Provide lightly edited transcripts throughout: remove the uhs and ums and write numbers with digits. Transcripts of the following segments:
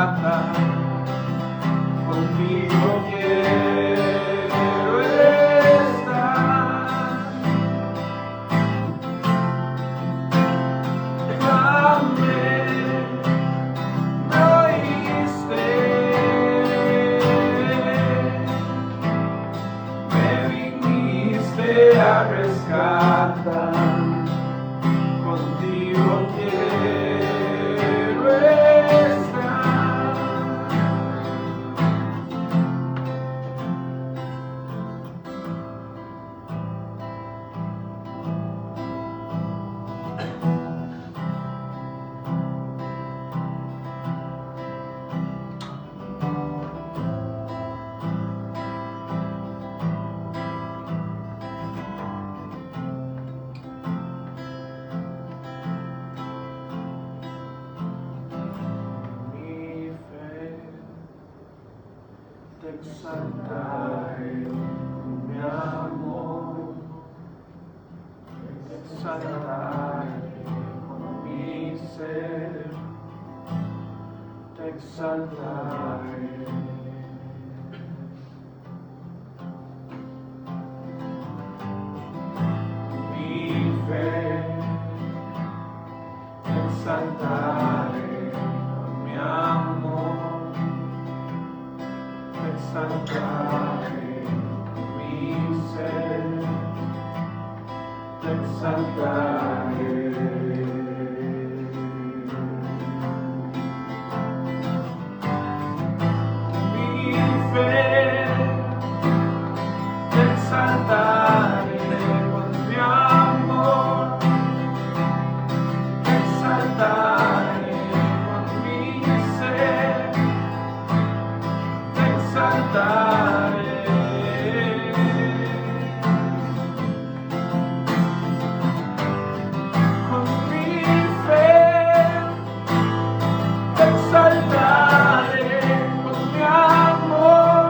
rescata, contigo quiero estar. Amén, me oíste, me viniste a rescatar, contigo quiero estar. Te exaltaré, mi amor, te exaltaré con mi ser, te exaltaré. Mi fe, te exaltaré con mi amor. Te exaltaré, mi ser, te exaltaré. Mi fe, te exaltaré con mi amor, te exaltaré con mi ser. Te exaltaré. Con mi fe, te exaltaré con mi amor,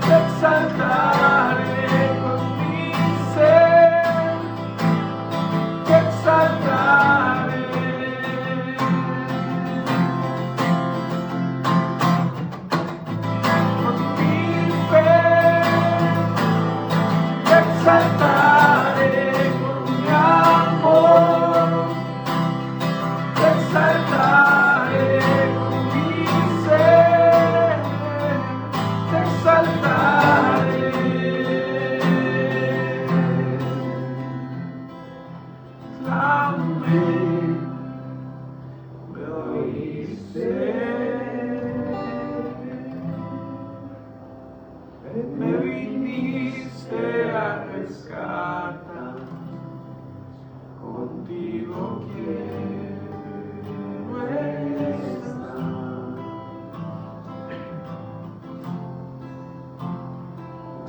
te exaltaré con mi ser, te exaltaré. Te exaltaré con mi amor, te exaltaré con mi ser, te exaltaré. Clamé, me oíste, me viniste a rescatar, contigo quiero estar.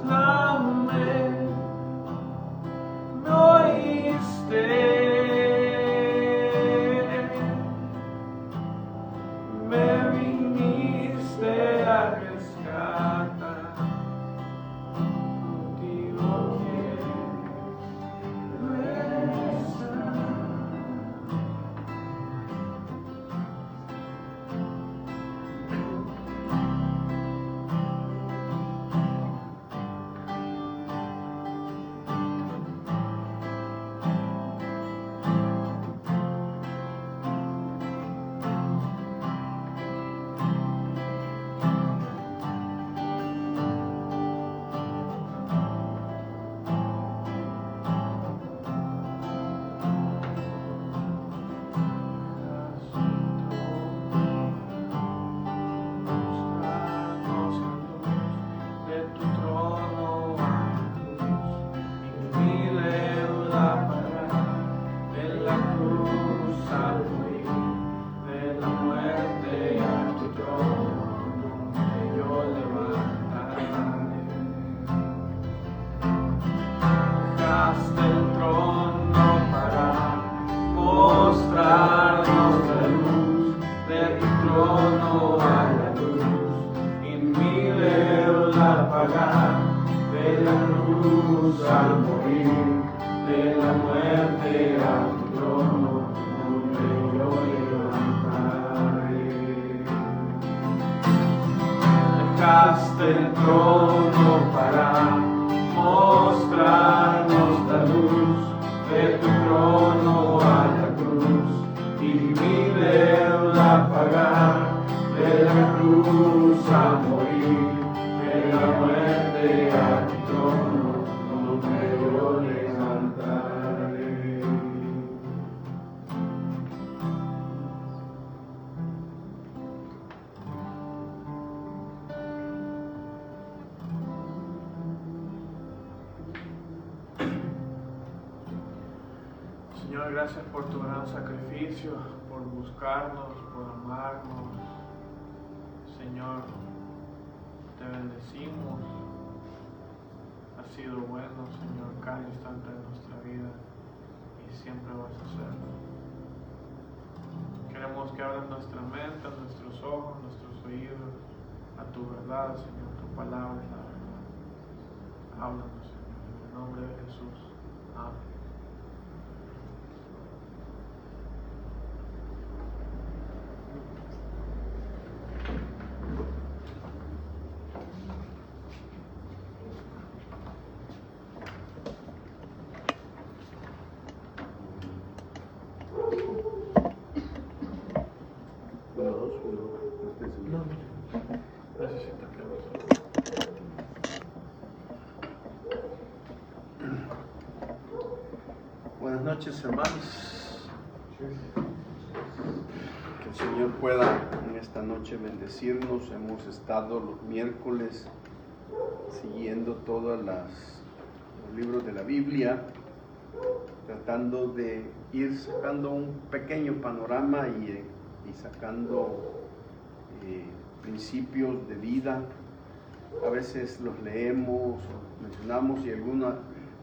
Clamé, me oíste, me viniste a rescatar. al morir, de la muerte a tu trono, donde yo levantaré. dejaste el trono para mostrarnos la luz de tu trono a la cruz y mi deuda pagar, de la cruz a morir, de la muerte a tu trono, donde yo levantaré. Señor, gracias por tu gran sacrificio, por buscarnos, por amarnos. Señor, te bendecimos. Has sido bueno, Señor, cada instante de nuestra vida y siempre vas a serlo. Queremos que abras nuestra mente, nuestros ojos, nuestros oídos a tu verdad, Señor. Tu palabra es la verdad. Háblanos, Señor, en el nombre de Jesús. Amén. Buenas noches, hermanos. Que el Señor pueda en esta noche bendecirnos. Hemos estado los miércoles siguiendo todos los libros de la Biblia, tratando de ir sacando un pequeño panorama y sacando principios de vida. A veces los leemos o mencionamos y alguna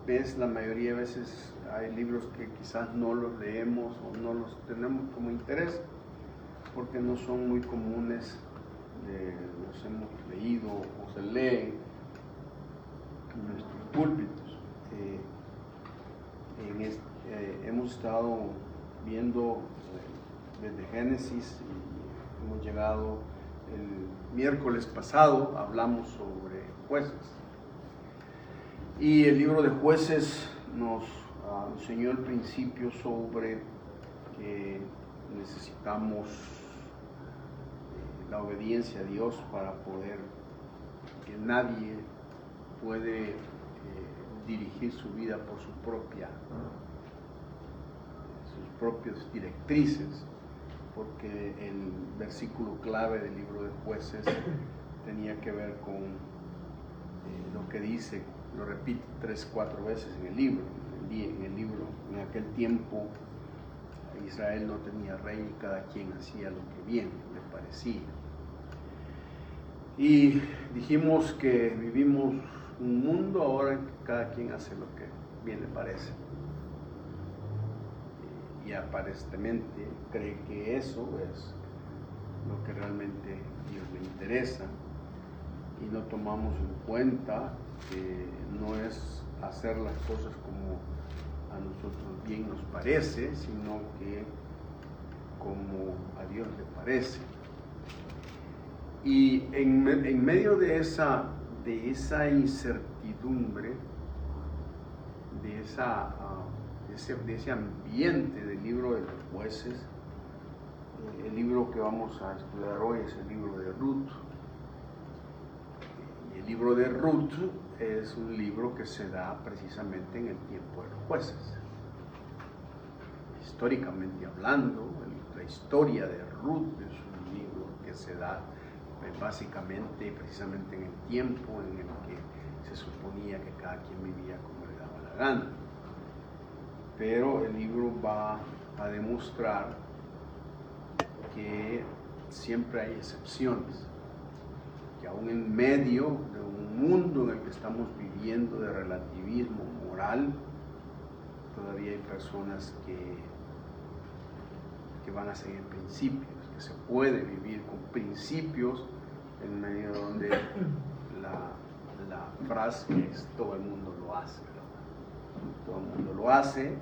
vez, la mayoría de veces, hay libros que quizás no los leemos o no los tenemos como interés porque no son muy comunes, los hemos leído o se leen en nuestros púlpitos. Hemos estado viendo desde Génesis y hemos llegado el miércoles pasado, hablamos sobre jueces. Y el libro de Jueces nos enseñó el principio sobre que necesitamos la obediencia a Dios para poder, que nadie puede dirigir su vida por sus propias directrices, porque el versículo clave del libro de Jueces tenía que ver con lo que dice, lo repite 3-4 veces en el libro. En aquel tiempo Israel no tenía rey y cada quien hacía lo que bien le parecía. Y dijimos que vivimos un mundo ahora en que cada quien hace lo que bien le parece. Y aparentemente cree que eso es lo que realmente a Dios le interesa. Y no tomamos en cuenta que no es hacer las cosas como a nosotros bien nos parece, sino que como a Dios le parece. Y en medio de esa incertidumbre, de ese ambiente del libro de los Jueces, el libro que vamos a estudiar hoy es el libro de Ruth. Y el libro de Ruth es un libro que se da precisamente en el tiempo de los jueces. Históricamente hablando, la historia de Ruth es un libro que se da básicamente, precisamente en el tiempo en el que se suponía que cada quien vivía como le daba la gana. Pero el libro va a demostrar que siempre hay excepciones, que aún en medio de un mundo en el que estamos viviendo de relativismo moral, todavía hay personas que van a seguir principios, que se puede vivir con principios en medio donde la frase es todo el mundo lo hace, ¿verdad? Todo el mundo lo hace,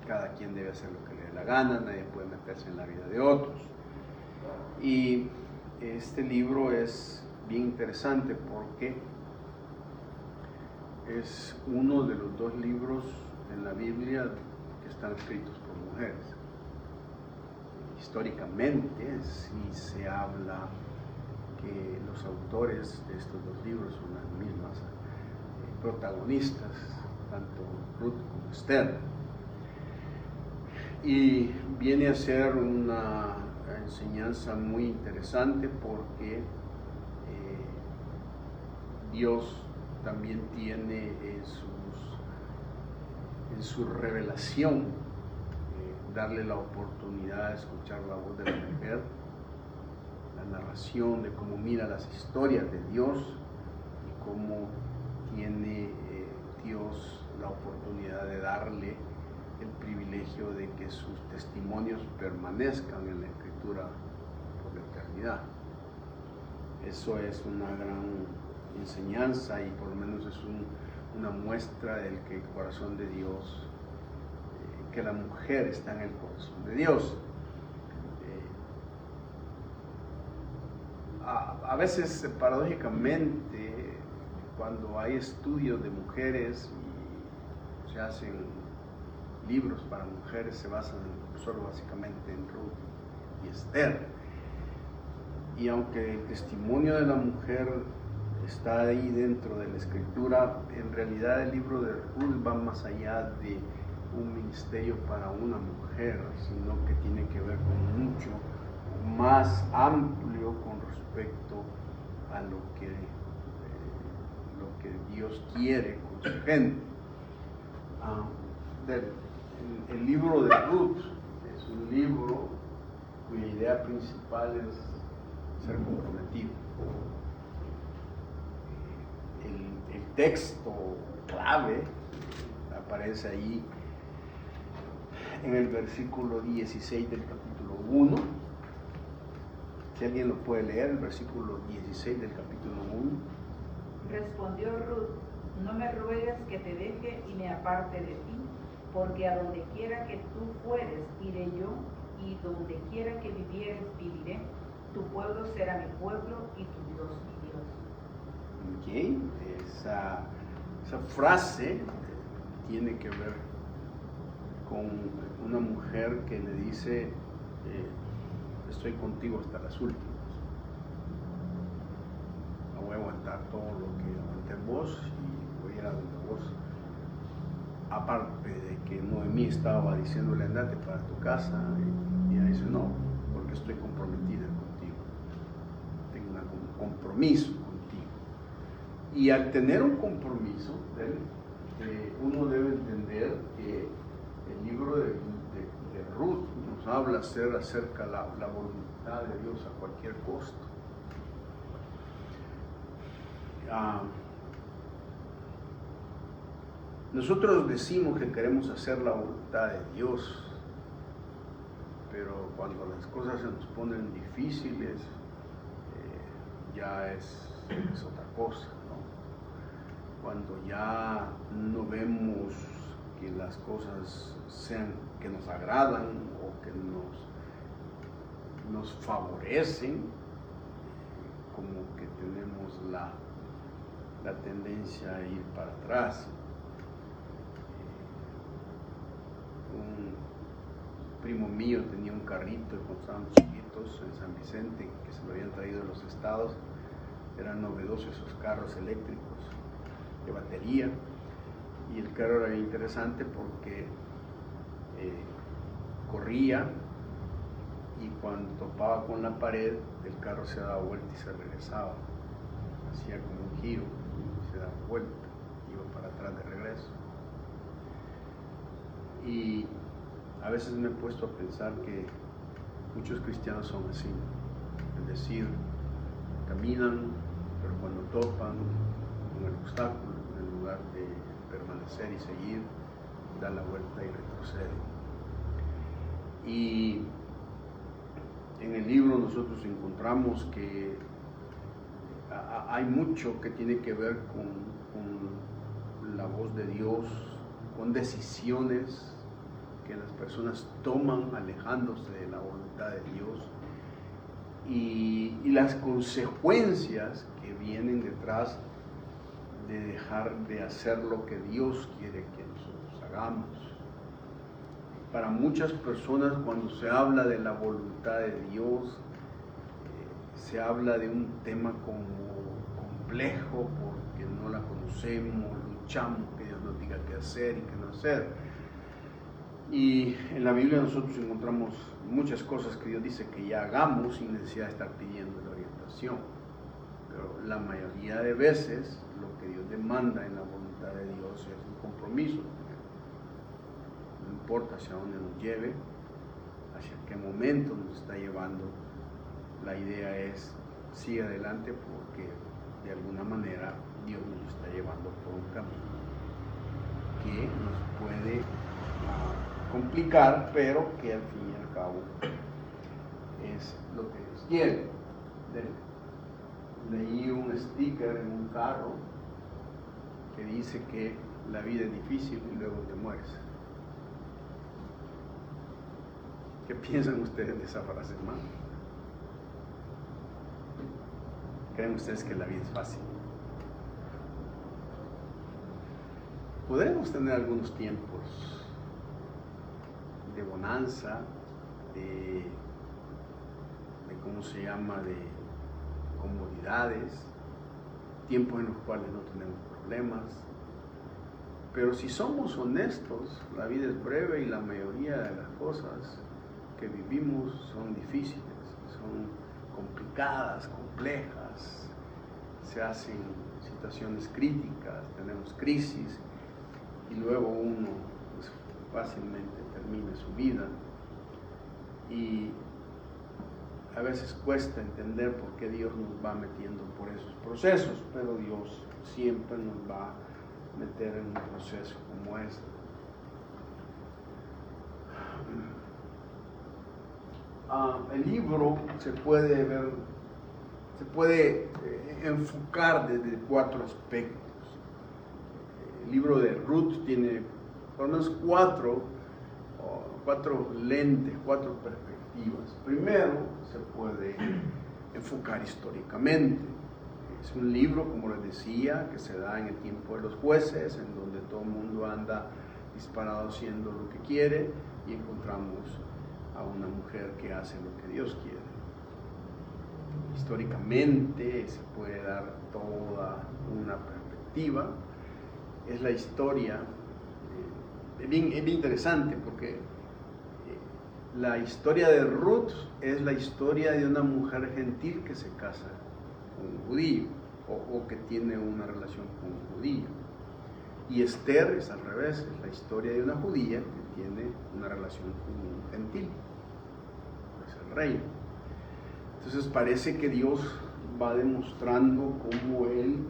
cada quien debe hacer lo que le dé la gana, nadie puede meterse en la vida de otros. Y este libro es bien interesante porque es uno de los 2 libros en la Biblia que están escritos por mujeres. Históricamente sí se habla que los autores de estos 2 libros son las mismas protagonistas, tanto Ruth como Esther. Y viene a ser una enseñanza muy interesante porque Dios también tiene en su revelación darle la oportunidad de escuchar la voz de la mujer, la narración de cómo mira las historias de Dios y cómo tiene Dios la oportunidad de darle el privilegio de que sus testimonios permanezcan en la Escritura por la eternidad. Eso es una gran enseñanza y por lo menos es una muestra del que el corazón de Dios, que la mujer está en el corazón de Dios. A veces, paradójicamente, cuando hay estudios de mujeres y se hacen libros para mujeres, se basan solo básicamente en Ruth y Esther. Y aunque el testimonio de la mujer está ahí dentro de la Escritura, en realidad el libro de Ruth va más allá de un ministerio para una mujer, sino que tiene que ver con mucho más amplio con respecto a lo que Dios quiere con su gente. El libro de Ruth es un libro cuya idea principal es ser comprometido. El texto clave aparece ahí en el versículo 16 del capítulo 1. Si alguien lo puede leer, el versículo 16 del capítulo 1. Respondió Ruth: no me ruegues que te deje y me aparte de ti, porque a donde quiera que tú fueres, iré yo, y donde quiera que vivieres, viviré. Tu pueblo será mi pueblo y tu Dios mi Dios. Ok, esa frase tiene que ver con una mujer que le dice, estoy contigo hasta las últimas. No voy a aguantar todo lo que aguanté en vos y voy a ir a donde vos. Aparte de que Noemí estaba diciéndole, andate para tu casa, y ella dice, no, porque estoy comprometida contigo. Tengo un compromiso contigo. Y al tener un compromiso, uno debe entender que el libro de Ruth nos habla acerca de la voluntad de Dios a cualquier costo. Nosotros decimos que queremos hacer la voluntad de Dios, pero cuando las cosas se nos ponen difíciles, ya es otra cosa, ¿no? Cuando ya no vemos que las cosas sean que nos agradan o que nos favorecen, como que tenemos la tendencia a ir para atrás. Un primo mío tenía un carrito cuando estábamos chiquitos en San Vicente, que se lo habían traído de los estados. Eran novedosos esos carros eléctricos de batería, y el carro era interesante porque corría, y cuando topaba con la pared el carro se daba vuelta y se regresaba, hacía como un giro, se daba vuelta, iba para atrás de regreso. Y a veces me he puesto a pensar que muchos cristianos son así, es decir, caminan, pero cuando topan con el obstáculo, en lugar de permanecer y seguir, dan la vuelta y retroceden. Y en el libro nosotros encontramos que hay mucho que tiene que ver con la voz de Dios, con decisiones que las personas toman alejándose de la voluntad de Dios, y y las consecuencias que vienen detrás de dejar de hacer lo que Dios quiere que nosotros hagamos. Para muchas personas, cuando se habla de la voluntad de Dios, se habla de un tema como complejo porque no la conocemos, luchamos que Dios nos diga qué hacer y qué no hacer. Y en la Biblia nosotros encontramos muchas cosas que Dios dice que ya hagamos sin necesidad de estar pidiendo la orientación. Pero la mayoría de veces lo que Dios demanda en la voluntad de Dios es un compromiso. No importa hacia dónde nos lleve, hacia qué momento nos está llevando, la idea es sigue adelante porque de alguna manera Dios nos está llevando por un camino que nos puede complicar, pero que al fin y al cabo es lo que Dios quiere. Leí un sticker en un carro que dice que la vida es difícil y luego te mueres. ¿Qué piensan ustedes de esa frase, hermano? ¿Creen ustedes que la vida es fácil? Podremos tener algunos tiempos de bonanza, de ¿cómo se llama?, de comodidades, tiempos en los cuales no tenemos problemas. Pero si somos honestos, la vida es breve y la mayoría de las cosas que vivimos son difíciles, son complicadas, complejas, se hacen situaciones críticas, tenemos crisis y luego uno pues, fácilmente termina su vida y a veces cuesta entender por qué Dios nos va metiendo por esos procesos, pero Dios siempre nos va a meter en un proceso como este. El libro se puede enfocar desde 4 aspectos. El libro de Ruth tiene por lo menos 4 lentes, 4 perspectivas. Primero, se puede enfocar históricamente. Es un libro, como les decía, que se da en el tiempo de los jueces, en donde todo el mundo anda disparado haciendo lo que quiere y encontramos a una mujer que hace lo que Dios quiere. Históricamente se puede dar toda una perspectiva. Es la historia, es bien interesante porque la historia de Ruth es la historia de una mujer gentil que se casa con un judío o que tiene una relación con un judío. Y Esther es al revés, es la historia de una judía que tiene una relación con un gentil, es el rey. Entonces parece que Dios va demostrando cómo Él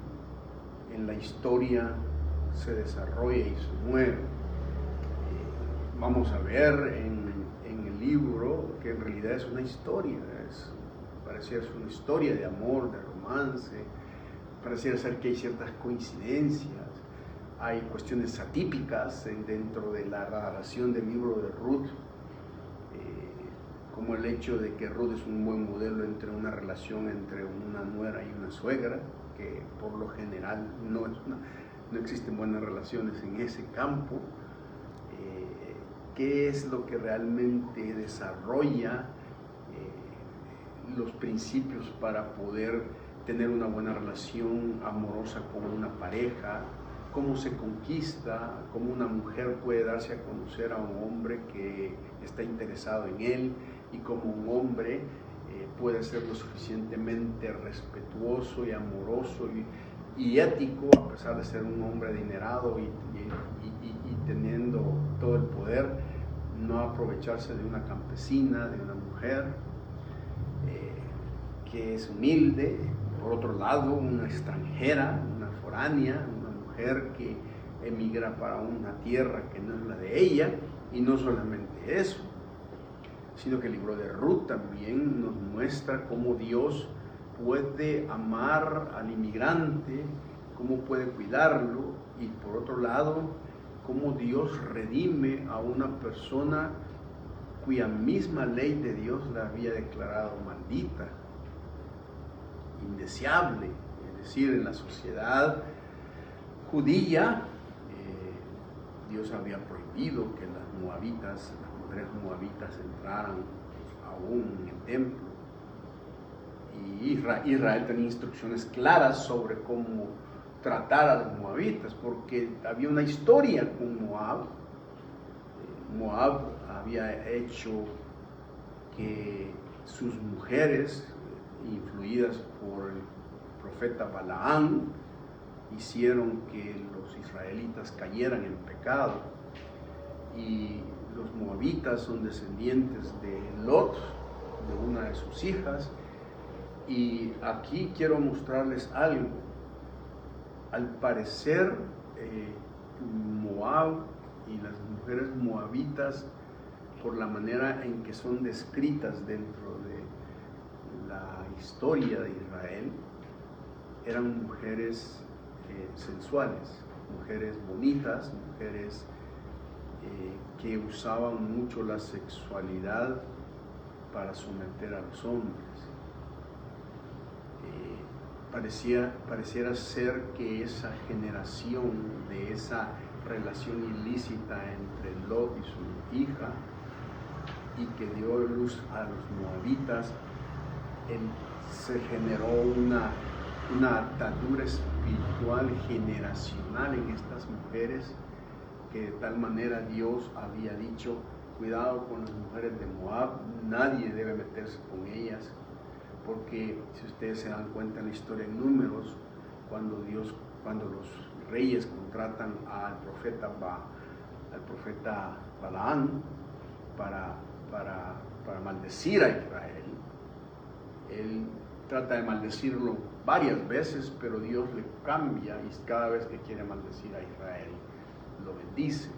en la historia se desarrolla y se mueve. Vamos a ver en el libro que en realidad es una historia, pareciera ser una historia de amor, de romance, pareciera ser que hay ciertas coincidencias, hay cuestiones atípicas dentro de la narración del libro de Ruth, como el hecho de que Ruth es un buen modelo entre una relación entre una nuera y una suegra, que por lo general no existen buenas relaciones en ese campo. ¿Qué es lo que realmente desarrolla los principios para poder tener una buena relación amorosa con una pareja? ¿Cómo se conquista? ¿Cómo una mujer puede darse a conocer a un hombre que está interesado en él? Y cómo un hombre puede ser lo suficientemente respetuoso y amoroso y ético, a pesar de ser un hombre adinerado y teniendo todo el poder, no aprovecharse de una campesina, de una mujer que es humilde. Por otro lado, una extranjera, una foránea, una mujer que emigra para una tierra que no es la de ella. Y no solamente eso, sino que el libro de Ruth también nos muestra cómo Dios puede amar al inmigrante, cómo puede cuidarlo, y por otro lado, cómo Dios redime a una persona cuya misma ley de Dios la había declarado maldita. indeseable. Es decir, en la sociedad judía, Dios había prohibido que las mujeres moabitas entraran aún en el templo. Y Israel tenía instrucciones claras sobre cómo tratar a los moabitas, porque había una historia con Moab. Moab había hecho que sus mujeres, influidas por el profeta Balaam, hicieron que los israelitas cayeran en pecado. Y los moabitas son descendientes de Lot, de una de sus hijas. Y aquí quiero mostrarles algo. Al parecer, Moab y las mujeres moabitas, por la manera en que son descritas dentro de la historia de Israel, eran mujeres sensuales, mujeres bonitas, mujeres que usaban mucho la sexualidad para someter a los hombres. Pareciera ser que esa generación de esa relación ilícita entre Lot y su hija, y que dio luz a los moabitas, se generó una atadura espiritual generacional en estas mujeres, que de tal manera Dios había dicho: cuidado con las mujeres de Moab, nadie debe meterse con ellas. Porque si ustedes se dan cuenta en la historia en Números, cuando los reyes contratan al profeta Balaam para maldecir a Israel, él trata de maldecirlo varias veces, pero Dios le cambia, y cada vez que quiere maldecir a Israel lo bendice.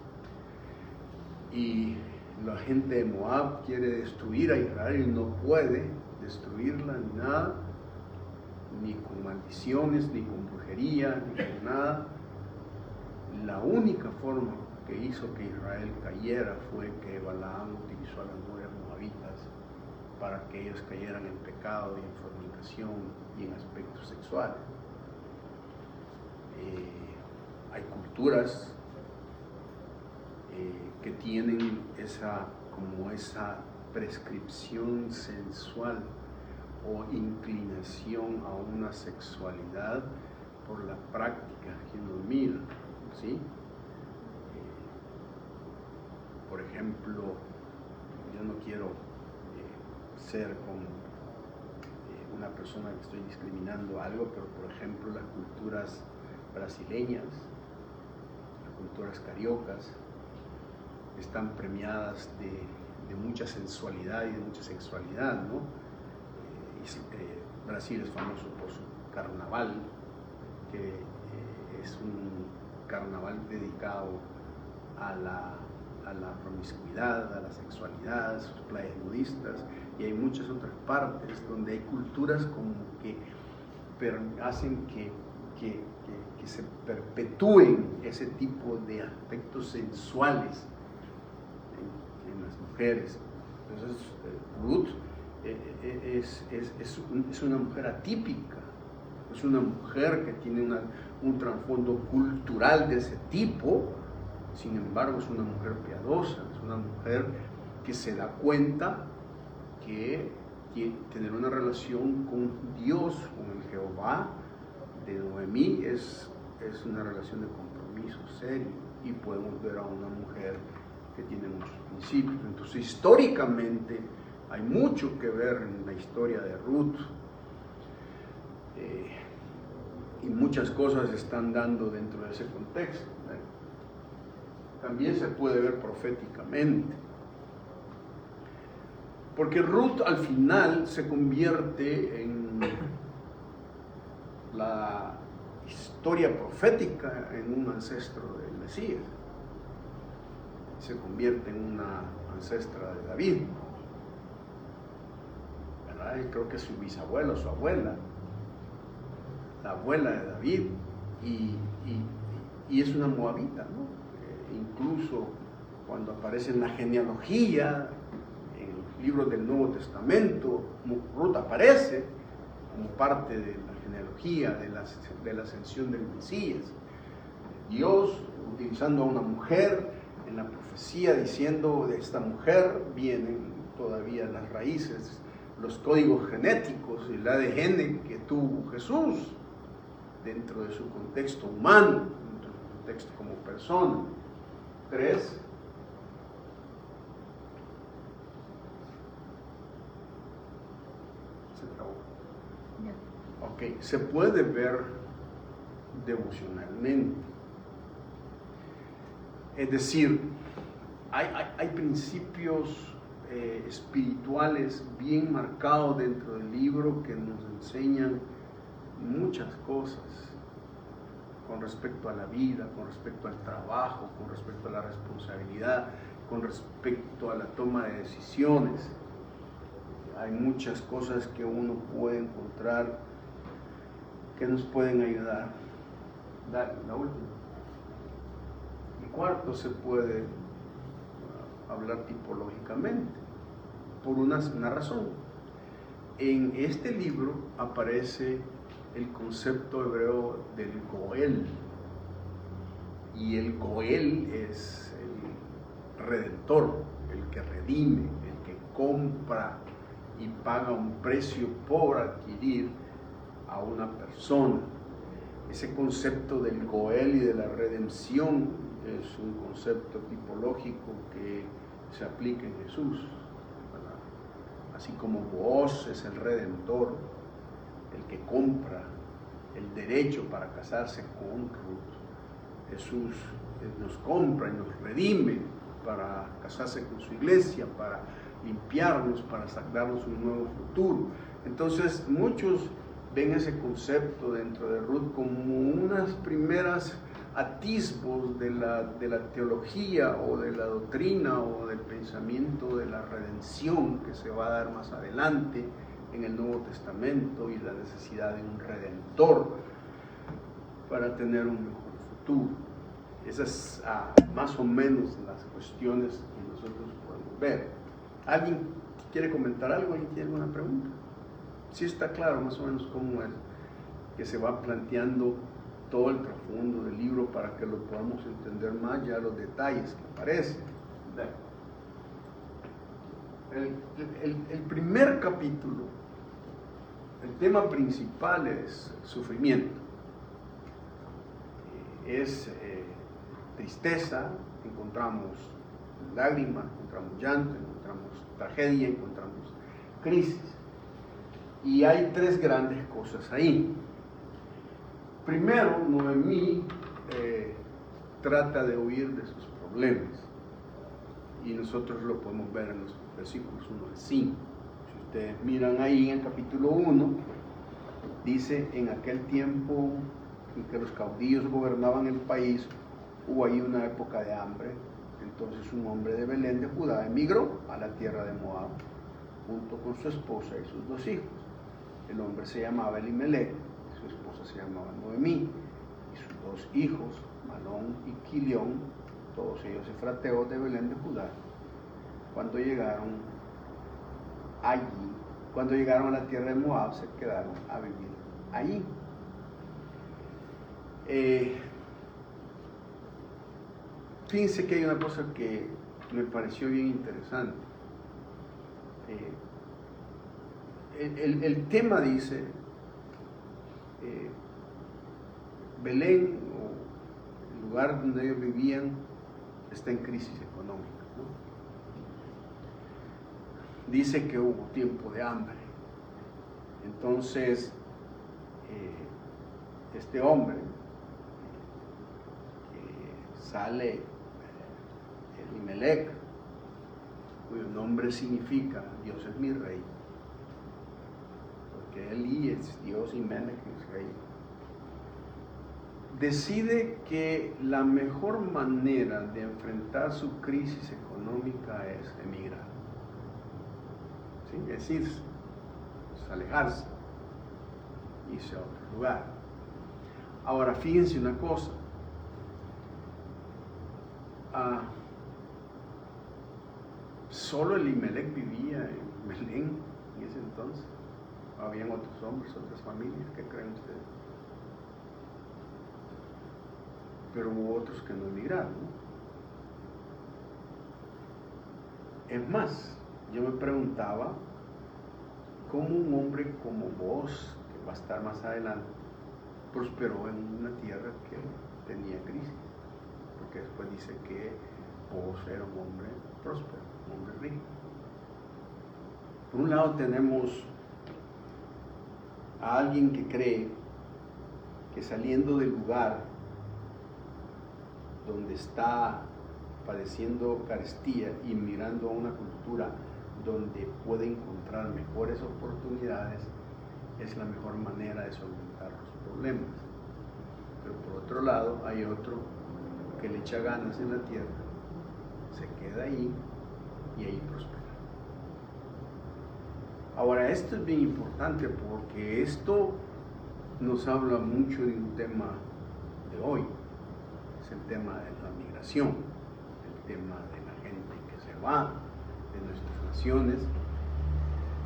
Y la gente de Moab quiere destruir a Israel y no puede destruirla ni nada, ni con maldiciones, ni con brujería, ni con nada. La única forma que hizo que Israel cayera fue que Balaam utilizó a las mujeres moabitas para que ellos cayeran en pecado y en fornicación y en aspectos sexuales. Hay culturas que tienen esa prescripción sensual o inclinación a una sexualidad por la práctica genuina, ¿sí? Por ejemplo, yo no quiero ser como una persona que estoy discriminando algo, pero por ejemplo las culturas brasileñas, las culturas cariocas, están premiadas de mucha sensualidad y de mucha sexualidad, ¿no? Brasil es famoso por su carnaval, que es un carnaval dedicado a la promiscuidad, a la sexualidad, sus playas nudistas, y hay muchas otras partes donde hay culturas como que hacen que se perpetúen ese tipo de aspectos sensuales en las mujeres. Entonces, Ruth es una mujer atípica, es una mujer que tiene un trasfondo cultural de ese tipo. Sin embargo, es una mujer piadosa, es una mujer que se da cuenta que tener una relación con Dios, con el Jehová de Noemí, es una relación de compromiso serio, y podemos ver a una mujer que tiene muchos principios. Entonces, históricamente hay mucho que ver en la historia de Ruth, y muchas cosas se están dando dentro de ese contexto. También se puede ver proféticamente, porque Ruth al final se convierte en la historia profética, en un ancestro del Mesías, se convierte en una ancestra de David, ¿verdad? Y creo que su bisabuela o su abuela, la abuela de David, y es una moabita, ¿no? Incluso cuando aparece en la genealogía, en los libros del Nuevo Testamento, Ruth aparece, como parte de la genealogía de la ascensión del Mesías. Dios utilizando a una mujer en la profecía, diciendo de esta mujer vienen todavía las raíces, los códigos genéticos, el ADN que tuvo Jesús dentro de su contexto humano, dentro de su contexto como persona. 3. Se trabó. Ok, se puede ver devocionalmente. Es decir, hay principios espirituales bien marcados dentro del libro que nos enseñan muchas cosas con respecto a la vida, con respecto al trabajo, con respecto a la responsabilidad, con respecto a la toma de decisiones. Hay muchas cosas que uno puede encontrar que nos pueden ayudar. Dale, la última. Y 4, se puede hablar tipológicamente por una razón. En este libro aparece el concepto hebreo del Goel, y el Goel es el redentor, el que redime, el que compra y paga un precio por adquirir a una persona. Ese concepto del Goel y de la redención es un concepto tipológico que se aplica en Jesús, ¿verdad? Así como Booz es el redentor, el que compra el derecho para casarse con Ruth, Jesús nos compra y nos redime para casarse con su iglesia, para limpiarnos, para darnos un nuevo futuro. Entonces muchos ven ese concepto dentro de Ruth como unas primeras atisbos de la teología o de la doctrina o del pensamiento de la redención que se va a dar más adelante en el Nuevo Testamento, y la necesidad de un redentor para tener un mejor futuro. Esas más o menos las cuestiones que nosotros podemos ver. ¿Alguien quiere comentar algo? ¿Alguien tiene alguna pregunta? Sí está claro más o menos cómo es que se va planteando todo el profundo del libro para que lo podamos entender más, ya los detalles que aparecen. El primer capítulo, el tema principal es sufrimiento, es tristeza, encontramos lágrimas, encontramos llanto, encontramos tragedia, encontramos crisis. Y hay 3 grandes cosas ahí. Primero, Noemí trata de huir de sus problemas, y nosotros lo podemos ver en los versículos 1 al 5. Si ustedes miran ahí en el capítulo 1, dice: en aquel tiempo en que los caudillos gobernaban el país, hubo ahí una época de hambre. Entonces un hombre de Belén de Judá emigró a la tierra de Moab, junto con su esposa y sus 2 hijos. El hombre se llamaba Elimelech, su esposa se llamaba Noemí, y sus 2 hijos, Malón y Quilión, todos ellos efrateos de Belén de Judá. Cuando llegaron a la tierra de Moab, se quedaron a vivir allí. Fíjense que hay una cosa que me pareció bien interesante. El tema dice, Belén, o el lugar donde ellos vivían, está en crisis económica, ¿no? Dice que hubo tiempo de hambre. Entonces, este hombre que sale, Elimelech, cuyo nombre significa Dios es mi rey, porque Eli es Dios y Melech es rey, decide que la mejor manera de enfrentar su crisis económica es emigrar, ¿sí? Es irse, es alejarse, irse a otro lugar. Ahora fíjense una cosa, solo Elimelech vivía en Belén en ese entonces. habían otros hombres, otras familias, ¿qué creen ustedes? Pero hubo otros que no emigraron, ¿no? Es más, yo me preguntaba cómo un hombre como vos, que va a estar más adelante, prosperó en una tierra que tenía crisis, porque después dice que vos eras un hombre próspero, un hombre rico. Por un lado tenemos a alguien que cree que saliendo del lugar donde está padeciendo carestía y mirando a una cultura donde puede encontrar mejores oportunidades, es la mejor manera de solventar los problemas. Pero por otro lado hay otro que le echa ganas en la tierra, se queda ahí y ahí prospera. Ahora, esto es bien importante porque esto nos habla mucho de un tema de hoy, es el tema de la migración, el tema de la gente que se va de nuestras naciones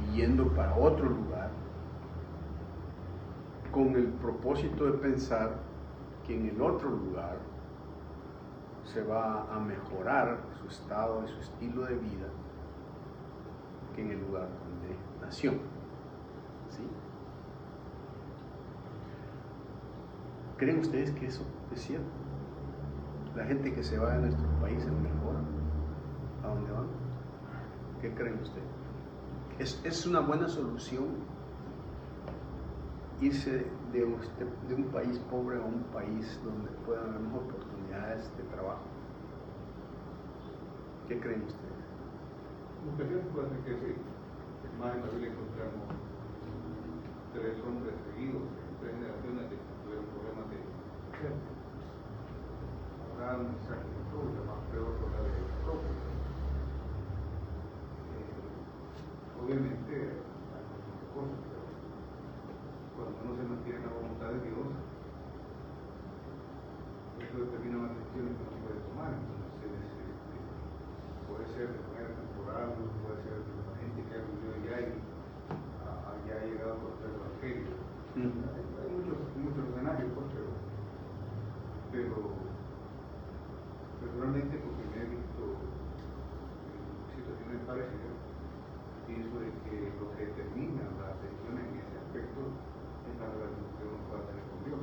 y yendo para otro lugar con el propósito de pensar que en el otro lugar se va a mejorar su estado y su estilo de vida que en el lugar donde nació. ¿Sí? ¿Creen ustedes que eso es cierto? La gente que se va de nuestro país es mejor. ¿A dónde van? ¿Qué creen ustedes? ¿Es una buena solución irse de un país pobre a un país donde puedan haber más oportunidades de trabajo? ¿Qué creen ustedes? Muchas puede ser que sí. Más en la Biblia encontramos 3 hombres seguidos, 3 generaciones que tuvieron problemas de gente. Abraham, Isaac y Jacob, la más peor fue la de Jacob. Obviamente hay muchas cosas, pero cuando uno se mantiene en la voluntad de Dios, eso determina las decisiones que uno puede tomar. Entonces, puede ser de manera temporal, puede ser de la gente que ha vivido allá y haya llegado por el evangelio. Hay muchos escenarios, pues, pero personalmente, porque me he visto en situaciones parecidas, pienso de que lo que determina las decisiones en ese aspecto es la relación que uno pueda tener con Dios.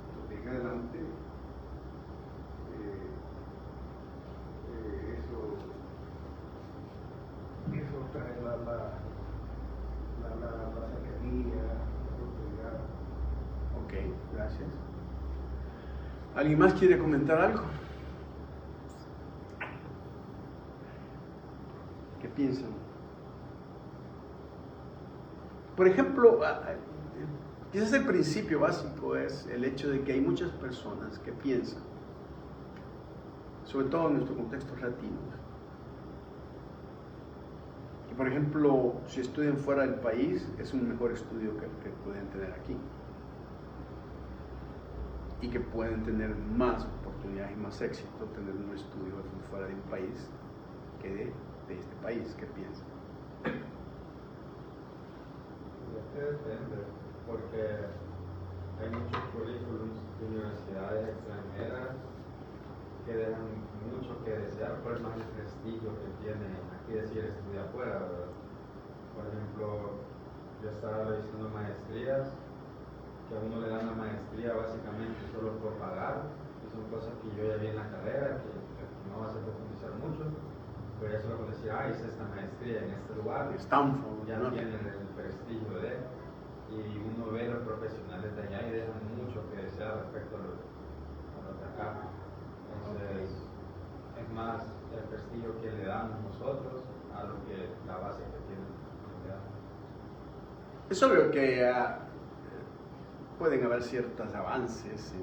Entonces, en adelante, eso trae la cercanía, la autoridad. Ok, gracias. ¿Alguien más quiere comentar algo? ¿Qué piensan? Por ejemplo, quizás el principio básico es el hecho de que hay muchas personas que piensan, sobre todo en nuestros contextos latinos, que por ejemplo, si estudian fuera del país, es un mejor estudio que el que pueden tener aquí. Y que pueden tener más oportunidades y más éxito tener un estudio fuera de un país que de este país. ¿Qué piensan? Depende, porque hay muchos currículums de universidades extranjeras que dejan mucho que desear, por más el prestigio que tiene aquí decir estudiar afuera, ¿verdad? Por ejemplo, yo estaba revisando maestrías, que a uno le dan la maestría básicamente solo por pagar, que son cosas que yo ya vi en la carrera, que no vas a profundizar mucho, pero ya solo con decir, hice esta maestría en este lugar, Stanford, ya ¿no? tienen el prestigio de, y uno ve los profesionales de allá y dejan mucho que desear respecto a los de acá. Entonces, es más el prestigio que le damos nosotros a lo que la base que tienen. Es obvio que pueden haber ciertos avances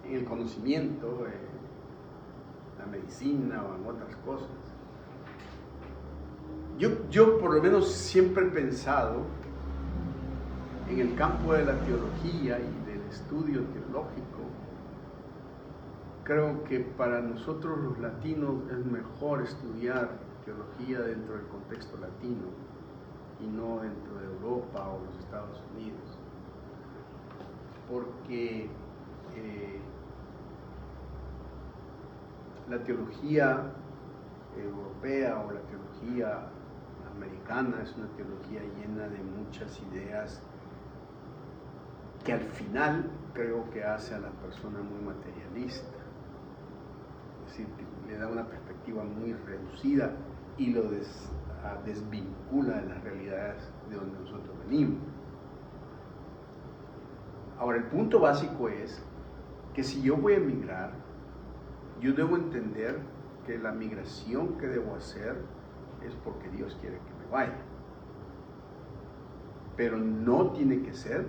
en el conocimiento, en la medicina o en otras cosas. Yo por lo menos siempre he pensado en el campo de la teología y del estudio teológico. Creo que para nosotros los latinos es mejor estudiar teología dentro del contexto latino y no no dentro de Europa o los Estados Unidos, porque la teología europea o la teología americana es una teología llena de muchas ideas que al final creo que hace a la persona muy materialista, es decir, que le da una perspectiva muy reducida y lo desvincula de las realidades de donde nosotros venimos. Ahora, el punto básico es que si yo voy a emigrar, yo debo entender que la migración que debo hacer es porque Dios quiere que me vaya. Pero no tiene que ser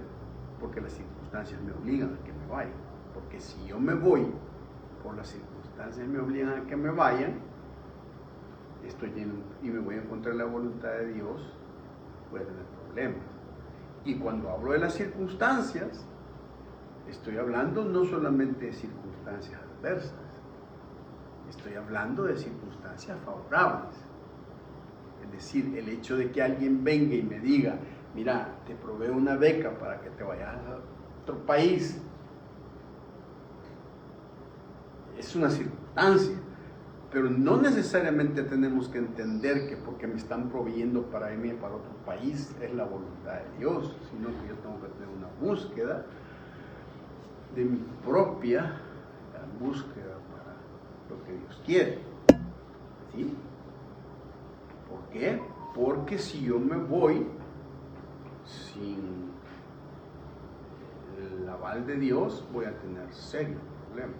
porque las circunstancias me obligan a que me vaya. Porque si yo me voy por las circunstancias me obligan a que me vayan, estoy lleno y me voy a encontrar la voluntad de Dios, voy a tener problemas. Y cuando hablo de las circunstancias, estoy hablando no solamente de circunstancias adversas, estoy hablando de circunstancias favorables. Es decir, el hecho de que alguien venga y me diga, mira, te proveo una beca para que te vayas a otro país, es una circunstancia, pero no necesariamente tenemos que entender que porque me están proveyendo para irme para otro país es la voluntad de Dios, sino que yo tengo que tener una búsqueda de mi propia búsqueda para lo que Dios quiere. ¿Sí? ¿Por qué? Porque si yo me voy sin el aval de Dios, voy a tener serios problemas.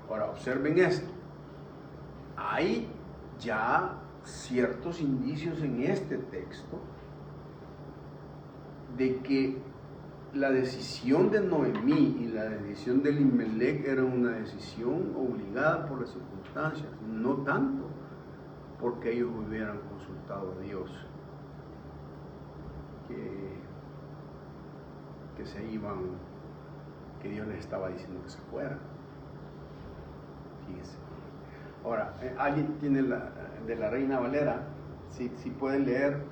Ahora, observen esto. Hay ya ciertos indicios en este texto de que la decisión de Noemí y la decisión de Elimelech era una decisión obligada por las circunstancias, no tanto porque ellos hubieran consultado a Dios, que se iban, que Dios les estaba diciendo que se fueran. Fíjense. Ahora, alguien tiene de la Reina Valera, si pueden leer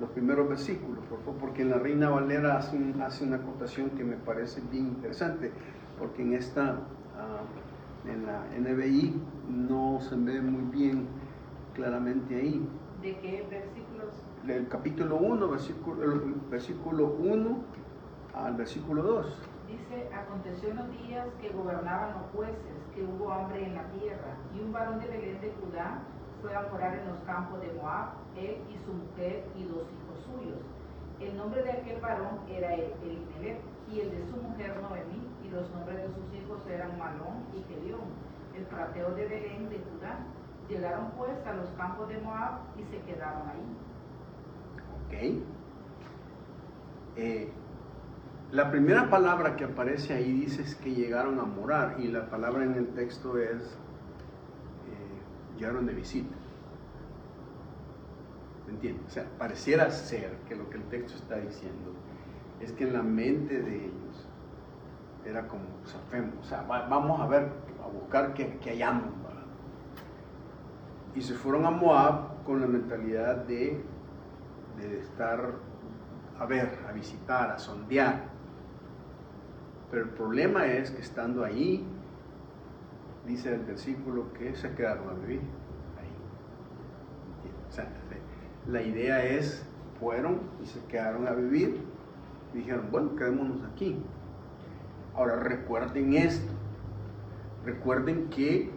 los primeros versículos, por favor, porque en la Reina Valera hace una acotación que me parece bien interesante, porque en la NBI no se ve muy bien claramente ahí. ¿De qué versículos? El capítulo 1, versículo 1 al versículo 2. Dice, aconteció en los días que gobernaban los jueces, que hubo hambre en la tierra, y un varón de Belén de Judá fue a morar en los campos de Moab, él y su mujer y 2 hijos suyos. El nombre de aquel varón era Elimelech, y el de su mujer Noemí, y los nombres de sus hijos eran Malón y Kelión, el frateo de Belén de Judá. Llegaron pues a los campos de Moab y se quedaron ahí. Ok. La primera palabra que aparece ahí dice es que llegaron a morar, y la palabra en el texto es llegaron de visita. ¿Me entiendes? O sea, pareciera ser que lo que el texto está diciendo es que en la mente de ellos era como, o sea, vamos a ver, a buscar que hallamos, ¿verdad? Y se fueron a Moab con la mentalidad de estar a ver, a visitar, a sondear. Pero el problema es que estando ahí, dice el versículo que se quedaron a vivir ahí. O sea, la idea es, fueron y se quedaron a vivir y dijeron, bueno, quedémonos aquí. Ahora recuerden esto, recuerden que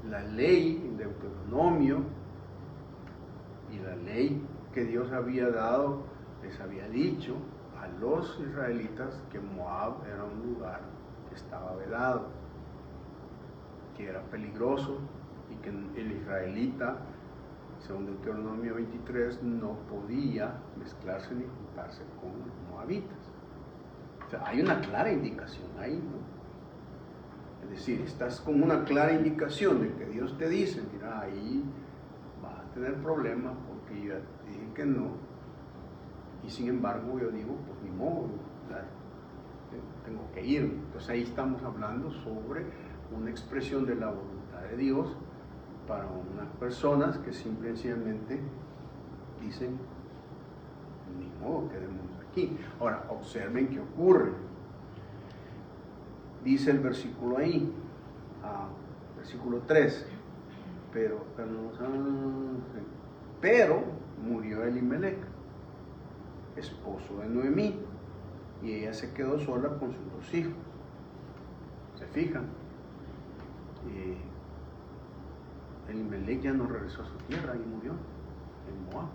la ley en Deuteronomio y la ley que Dios había dado, les había dicho a los israelitas que Moab era un lugar que estaba vedado, que era peligroso y que el israelita, según Deuteronomio 23, no podía mezclarse ni juntarse con los moabitas. O sea, hay una clara indicación ahí, ¿no? Es decir, estás con una clara indicación de que Dios te dice, mira, ahí vas a tener problemas porque yo dije que no. Y sin embargo yo digo, pues ni modo, tengo que ir. Entonces ahí estamos hablando sobre una expresión de la voluntad de Dios para unas personas que simplemente dicen, ni modo, quedémonos aquí. Ahora, observen qué ocurre. Dice el versículo ahí, versículo 3, pero murió Elimelech, esposo de Noemí, y ella se quedó sola con sus 2 hijos. ¿Se fijan? Elimelech ya no regresó a su tierra y murió en Moab.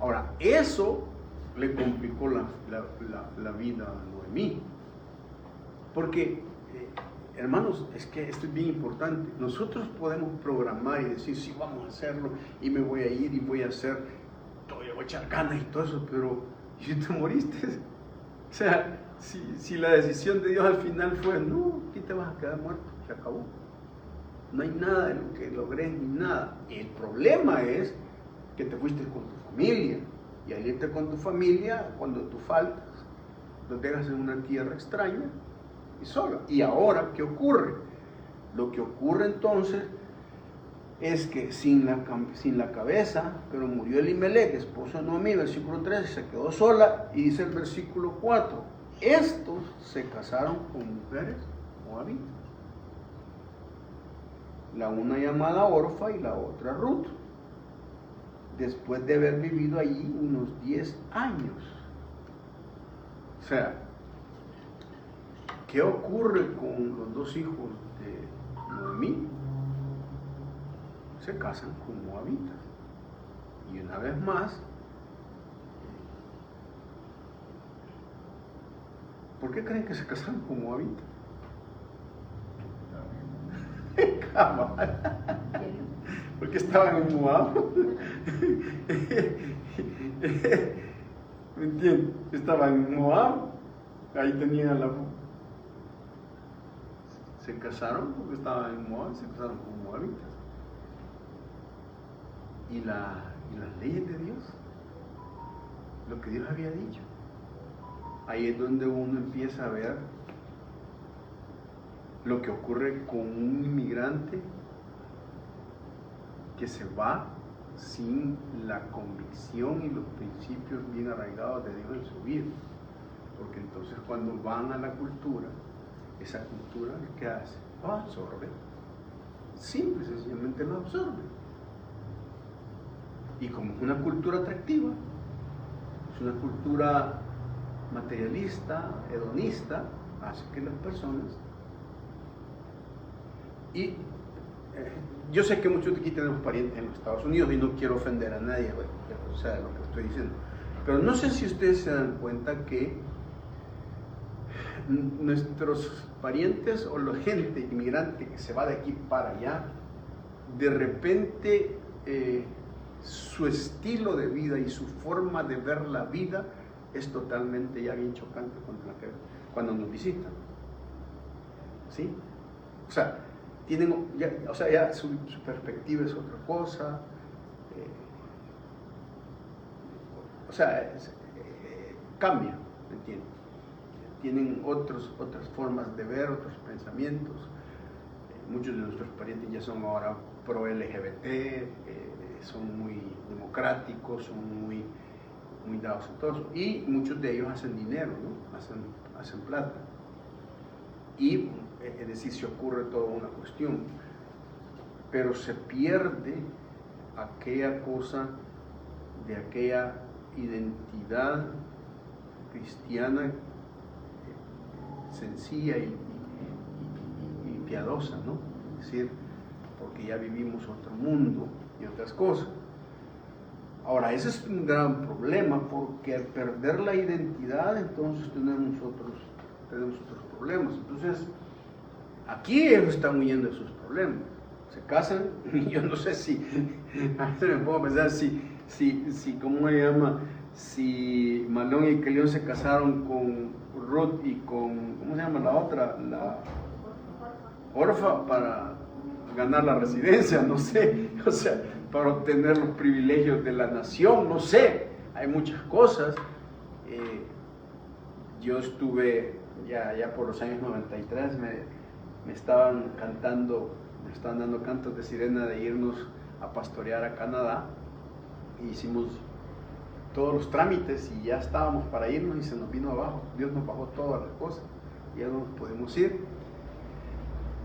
Ahora, eso le complicó la vida a Noemí. Porque, hermanos, es que esto es bien importante. Nosotros podemos programar y decir, sí, vamos a hacerlo, y me voy a ir y voy a hacer, voy a echar ganas y todo eso, pero ¿y si te moriste? O sea, si la decisión de Dios al final fue, no, aquí te vas a quedar muerto, se acabó. No hay nada de lo que logres ni nada. El problema es que te fuiste con tu familia. Y al irte con tu familia, cuando tú faltas, lo dejas en una tierra extraña y sola. Y ahora, ¿qué ocurre? Lo que ocurre entonces es que sin la cabeza, pero murió Elimelech, esposo de Noemí, versículo 3, se quedó sola, y dice el versículo 4, estos se casaron con mujeres moabitas. La una llamada Orfa y la otra Ruth, después de haber vivido allí unos 10 años. O sea, ¿qué ocurre con los 2 hijos de Noemí? Se casan con moabitas. Y una vez más, ¿por qué creen que se casaron con moabitas? Porque estaban en Moab. ¿Me entiendes? Estaban en Moab, ahí tenían se casaron porque estaban en Moab, se casaron con moabitas. Y las leyes de Dios, lo que Dios había dicho, ahí es donde uno empieza a ver lo que ocurre con un inmigrante que se va sin la convicción y los principios bien arraigados de Dios en su vida. Porque entonces cuando van a la cultura, esa cultura, ¿qué hace? Lo absorbe. Simple y sencillamente lo absorbe. Y como es una cultura atractiva, es una cultura materialista, hedonista, hace que las personas... Y yo sé que muchos de aquí tenemos parientes en los Estados Unidos y no quiero ofender a nadie, o sea, lo que estoy diciendo. Pero no sé si ustedes se dan cuenta que nuestros parientes o la gente inmigrante que se va de aquí para allá, de repente su estilo de vida y su forma de ver la vida es totalmente ya bien chocante cuando nos visitan. ¿Sí? O sea, tienen, ya su perspectiva es otra cosa. Cambia, ¿me entiendes? Tienen otras formas de ver, otros pensamientos. Muchos de nuestros parientes ya son ahora pro LGBT, son muy democráticos, son muy dados a todo eso. Y muchos de ellos hacen dinero, ¿no? Hacen plata. Y es decir, se ocurre toda una cuestión, pero se pierde aquella cosa de aquella identidad cristiana sencilla y piadosa, ¿no? Es decir, porque ya vivimos otro mundo y otras cosas. Ahora, ese es un gran problema, porque al perder la identidad, entonces tenemos otros problemas. Entonces, aquí ellos están huyendo de sus problemas. Se casan, y yo no sé a veces me pongo a pensar ¿cómo se llama? Si Malón y Kelión se casaron con Ruth y con, ¿cómo se llama la otra? La Orfa, para ganar la residencia, no sé, o sea, para obtener los privilegios de la nación, no sé, hay muchas cosas. Yo estuve ya por los años 93, me estaban dando cantos de sirena de irnos a pastorear a Canadá, y hicimos todos los trámites y ya estábamos para irnos y se nos vino abajo. Dios nos bajó todas las cosas y ya no nos podemos ir.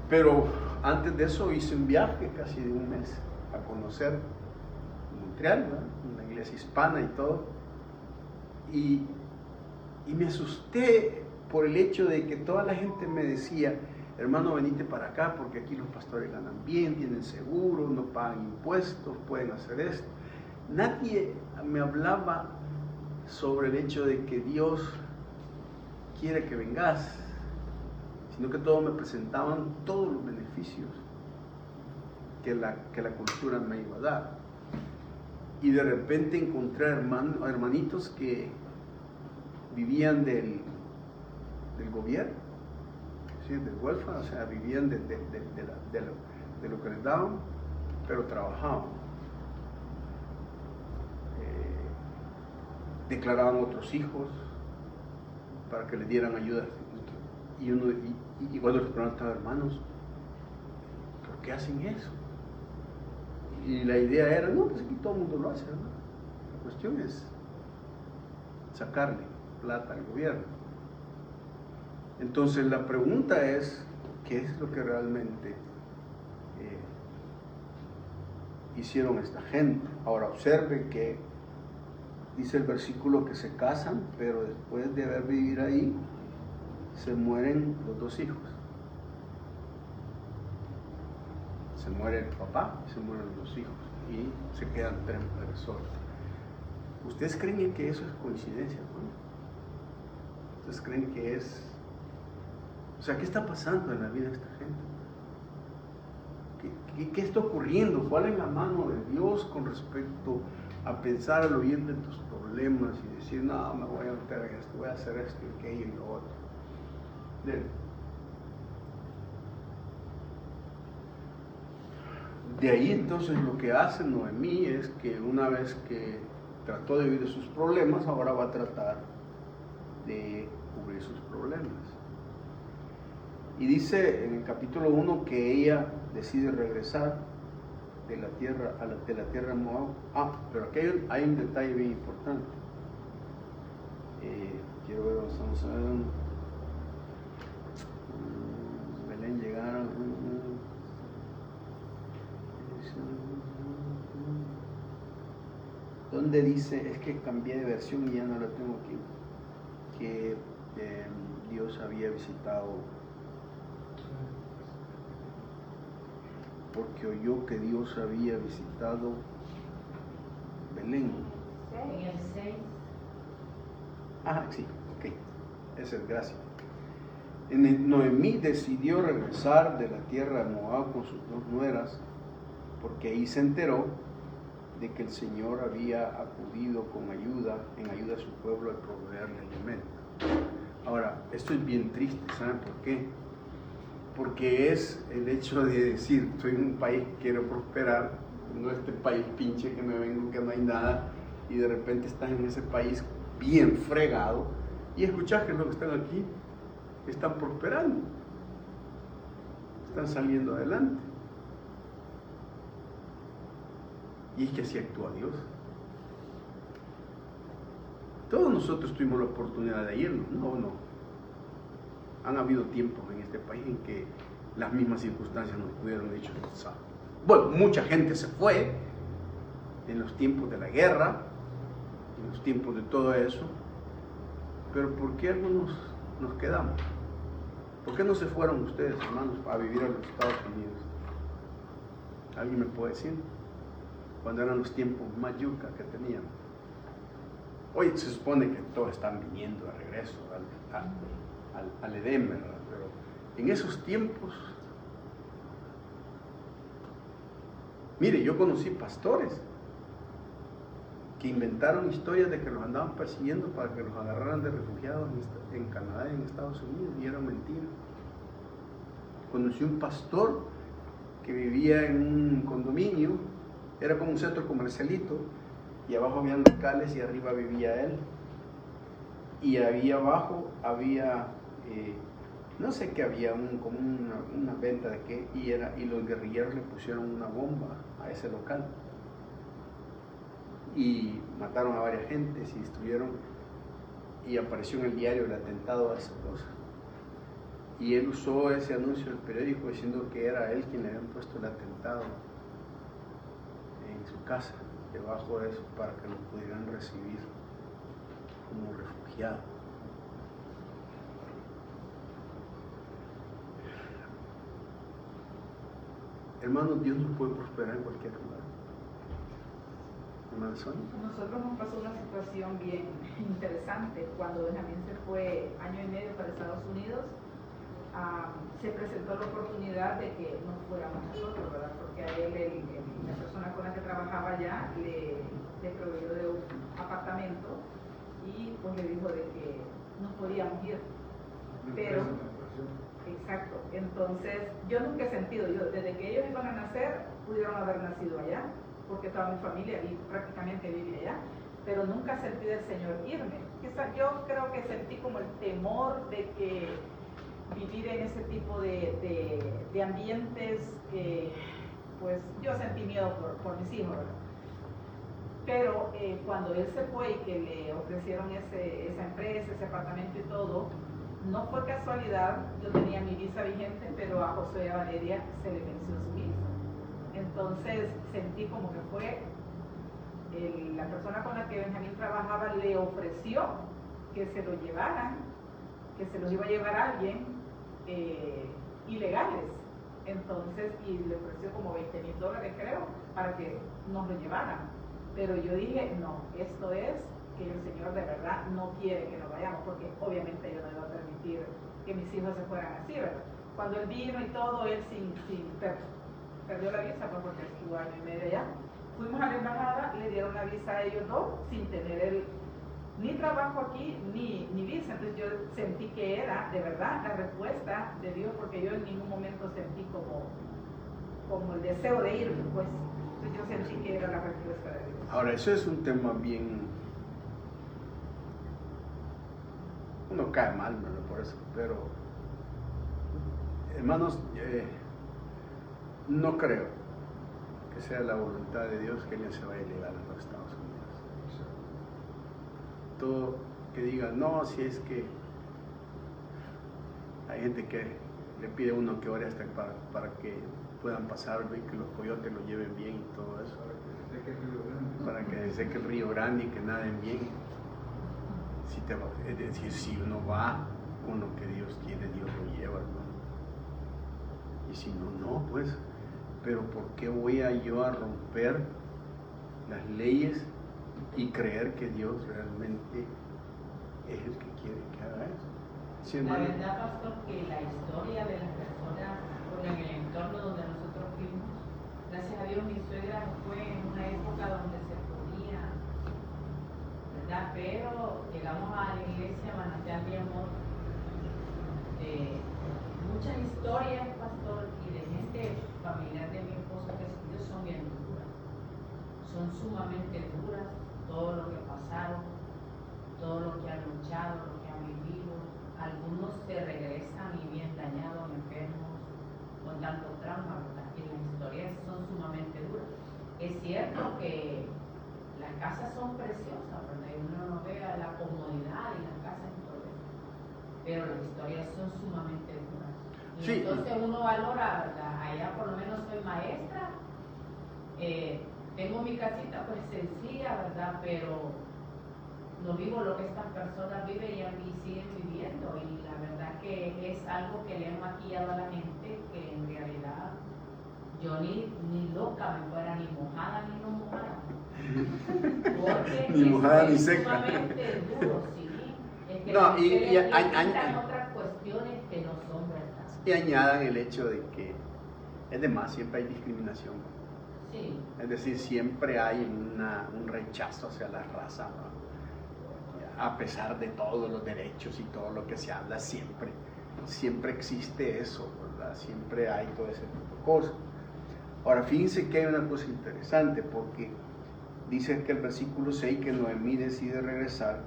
Pero antes de eso hice un viaje casi de un mes a conocer Montreal, ¿verdad? Una iglesia hispana y todo. Y me asusté por el hecho de que toda la gente me decía: hermano, venite para acá porque aquí los pastores ganan bien, tienen seguro, no pagan impuestos, pueden hacer esto. Nadie me hablaba sobre el hecho de que Dios quiere que vengas, sino que todos me presentaban todos los beneficios que la cultura me iba a dar. Y de repente encontré hermanitos que vivían del gobierno, ¿sí? Del welfare, o sea, vivían de lo que les daban, pero trabajaban. Declaraban otros hijos para que les dieran ayuda. Y cuando les preguntaba: hermanos, ¿por qué hacen eso? Y la idea era: no, pues aquí todo el mundo lo hace, ¿no? La cuestión es sacarle plata al gobierno. Entonces la pregunta es: ¿qué es lo que realmente hicieron esta gente? Ahora observe que dice el versículo que se casan, pero después de haber vivido ahí, se mueren los dos hijos. Se muere el papá y se mueren los dos hijos. Y se quedan tres mujeres solas. ¿Ustedes creen que eso es coincidencia, no? ¿Ustedes creen que es... O sea, ¿qué está pasando en la vida de esta gente? ¿Qué está ocurriendo? ¿Cuál es la mano de Dios con respecto a pensar al oír de tus problemas y decir: no, me voy a meter en esto, voy a hacer esto y aquello y lo otro? De ahí entonces lo que hace Noemí es que una vez que trató de huir de sus problemas, ahora va a tratar de cubrir sus problemas. Y dice en el capítulo 1 que ella decide regresar de la tierra de Moab. Pero aquí hay un detalle bien importante. Quiero ver dónde estamos. Belén llegaron. ¿Dónde dice? Es que cambié de versión y ya no la tengo aquí. Que Dios había visitado, porque oyó que Dios había visitado Belén. En el 6. Sí, ok. Esa es gracia. Noemí decidió regresar de la tierra de Moab con sus dos nueras, porque ahí se enteró de que el Señor había acudido en ayuda a su pueblo al proveerle alimento. Ahora, esto es bien triste, ¿saben por qué? Porque es el hecho de decir: soy un país que quiero prosperar, no este país pinche que me vengo, que no hay nada, y de repente estás en ese país bien fregado, y escuchás que los que están aquí están prosperando, están saliendo adelante. Y es que así actúa Dios. Todos nosotros tuvimos la oportunidad de irnos, no. Han habido tiempos en este país en que las mismas circunstancias nos hubieran hecho pensar. Bueno, mucha gente se fue en los tiempos de la guerra, en los tiempos de todo eso, pero ¿por qué algunos nos quedamos? ¿Por qué no se fueron ustedes, hermanos, a vivir a los Estados Unidos? ¿Alguien me puede decir? Cuando eran los tiempos más yuca que teníamos. Hoy se supone que todos están viniendo de regreso al Edén, ¿verdad? Pero en esos tiempos, mire, yo conocí pastores que inventaron historias de que los andaban persiguiendo para que los agarraran de refugiados en Canadá y en Estados Unidos, y era mentira. Conocí un pastor que vivía en un condominio, era como un centro comercialito, y abajo había locales y arriba vivía él. Y ahí abajo había, no sé qué había, como una venta de qué, y los guerrilleros le pusieron una bomba a ese local. y mataron a varias gentes y estuvieron, y apareció en el diario el atentado a esa cosa. Y él usó ese anuncio del periódico diciendo que era él quien le habían puesto el atentado en su casa, debajo de eso, para que lo pudieran recibir como refugiado. Hermanos, Dios nos puede prosperar en cualquier lugar. Hermano Sonia. Nosotros nos pasó una situación bien interesante. Cuando Benjamín se fue año y medio para Estados Unidos, se presentó la oportunidad de que nos fuéramos nosotros, ¿verdad? Porque a él, la persona con la que trabajaba allá, le proveyó de un apartamento y pues le dijo de que nos podíamos ir. Pero, exacto, entonces yo nunca he sentido, desde que ellos iban a nacer, pudieron haber nacido allá, porque toda mi familia prácticamente vive allá, pero nunca sentí del Señor irme. Yo creo que sentí como el temor de que vivir en ese tipo de ambientes que, pues, yo sentí miedo por mis hijos, ¿verdad? Pero cuando él se fue y que le ofrecieron esa empresa, ese apartamento y todo, no fue casualidad, yo tenía mi visa vigente, pero a Josué y a Valeria se le venció su visa. Entonces sentí como que fue la persona con la que Benjamín trabajaba le ofreció que se lo llevaran, que se los iba a llevar a alguien ilegales. Entonces, y le ofreció como $20,000 creo, para que nos lo llevaran. Pero yo dije, no, esto es que el Señor de verdad no quiere que nos vayamos, porque obviamente yo no iba a permitir que mis hijos se fueran así, ¿verdad? Cuando él vino y todo, él perdió la visa, pues, porque estuvo año y medio allá. Fuimos a la embajada, le dieron la visa a ellos dos, sin tener ni trabajo aquí, ni visa. Entonces yo sentí que era, de verdad, la respuesta de Dios, porque yo en ningún momento sentí como el deseo de irme, pues. Entonces yo sentí que era la respuesta de Dios. Ahora, eso es un tema bien... Uno cae mal, ¿no? Por eso, pero... Hermanos, no creo que sea la voluntad de Dios que alguien se vaya ilegal a los Estados Unidos. Todo que diga, no, si es que hay gente que le pide a uno que ore hasta para que puedan pasar, ¿ve? Que los coyotes lo lleven bien y todo eso. Para que se seque el río Grande y que naden bien. Es decir, si uno va con lo que Dios quiere, Dios lo lleva, ¿no? Y si no, no, pues. Pero ¿por qué voy yo a romper las leyes y creer que Dios realmente es el que quiere que haga eso? ¿Sí, la hermano? verdad, pastor, que la historia de las personas en el entorno donde nosotros fuimos, gracias a Dios mi suegra fue en una época donde se podía, ¿verdad? Pero llegamos a la iglesia Manantial de Amor, muchas historias, pastor, y de gente familiar de mi esposo que son bien duras, son sumamente duras, todo lo que pasaron, todo lo que han luchado, lo que han vivido. Algunos se regresan y bien dañados, enfermos, con tanto trauma, ¿verdad? Y las historias son sumamente duras. Es cierto que las casas son preciosas, ¿verdad? Y uno no ve la comodidad y las casas y todo eso, pero las historias son sumamente duras. Y Sí. entonces uno valora, ¿verdad? Allá por lo menos soy maestra, tengo mi casita pues sencilla, ¿verdad? Pero no vivo lo que estas personas viven y siguen viviendo, y la verdad que es algo que le han maquillado a la gente, que en realidad yo ni loca me fuera ni mojada ni no mojada, porque Ni mojada ni es seca. sumamente duro, sí. Es que No, y le quitan otras cuestiones que no son verdad. Y añadan el hecho de que, es demás, siempre hay discriminación. Sí. Es decir, siempre hay un rechazo hacia la raza, ¿no? A pesar de todos los derechos y todo lo que se habla, siempre existe eso, ¿verdad? Siempre hay todo ese tipo de cosas. Ahora, fíjense que hay una cosa interesante, porque dice que el versículo 6, que Noemí decide regresar,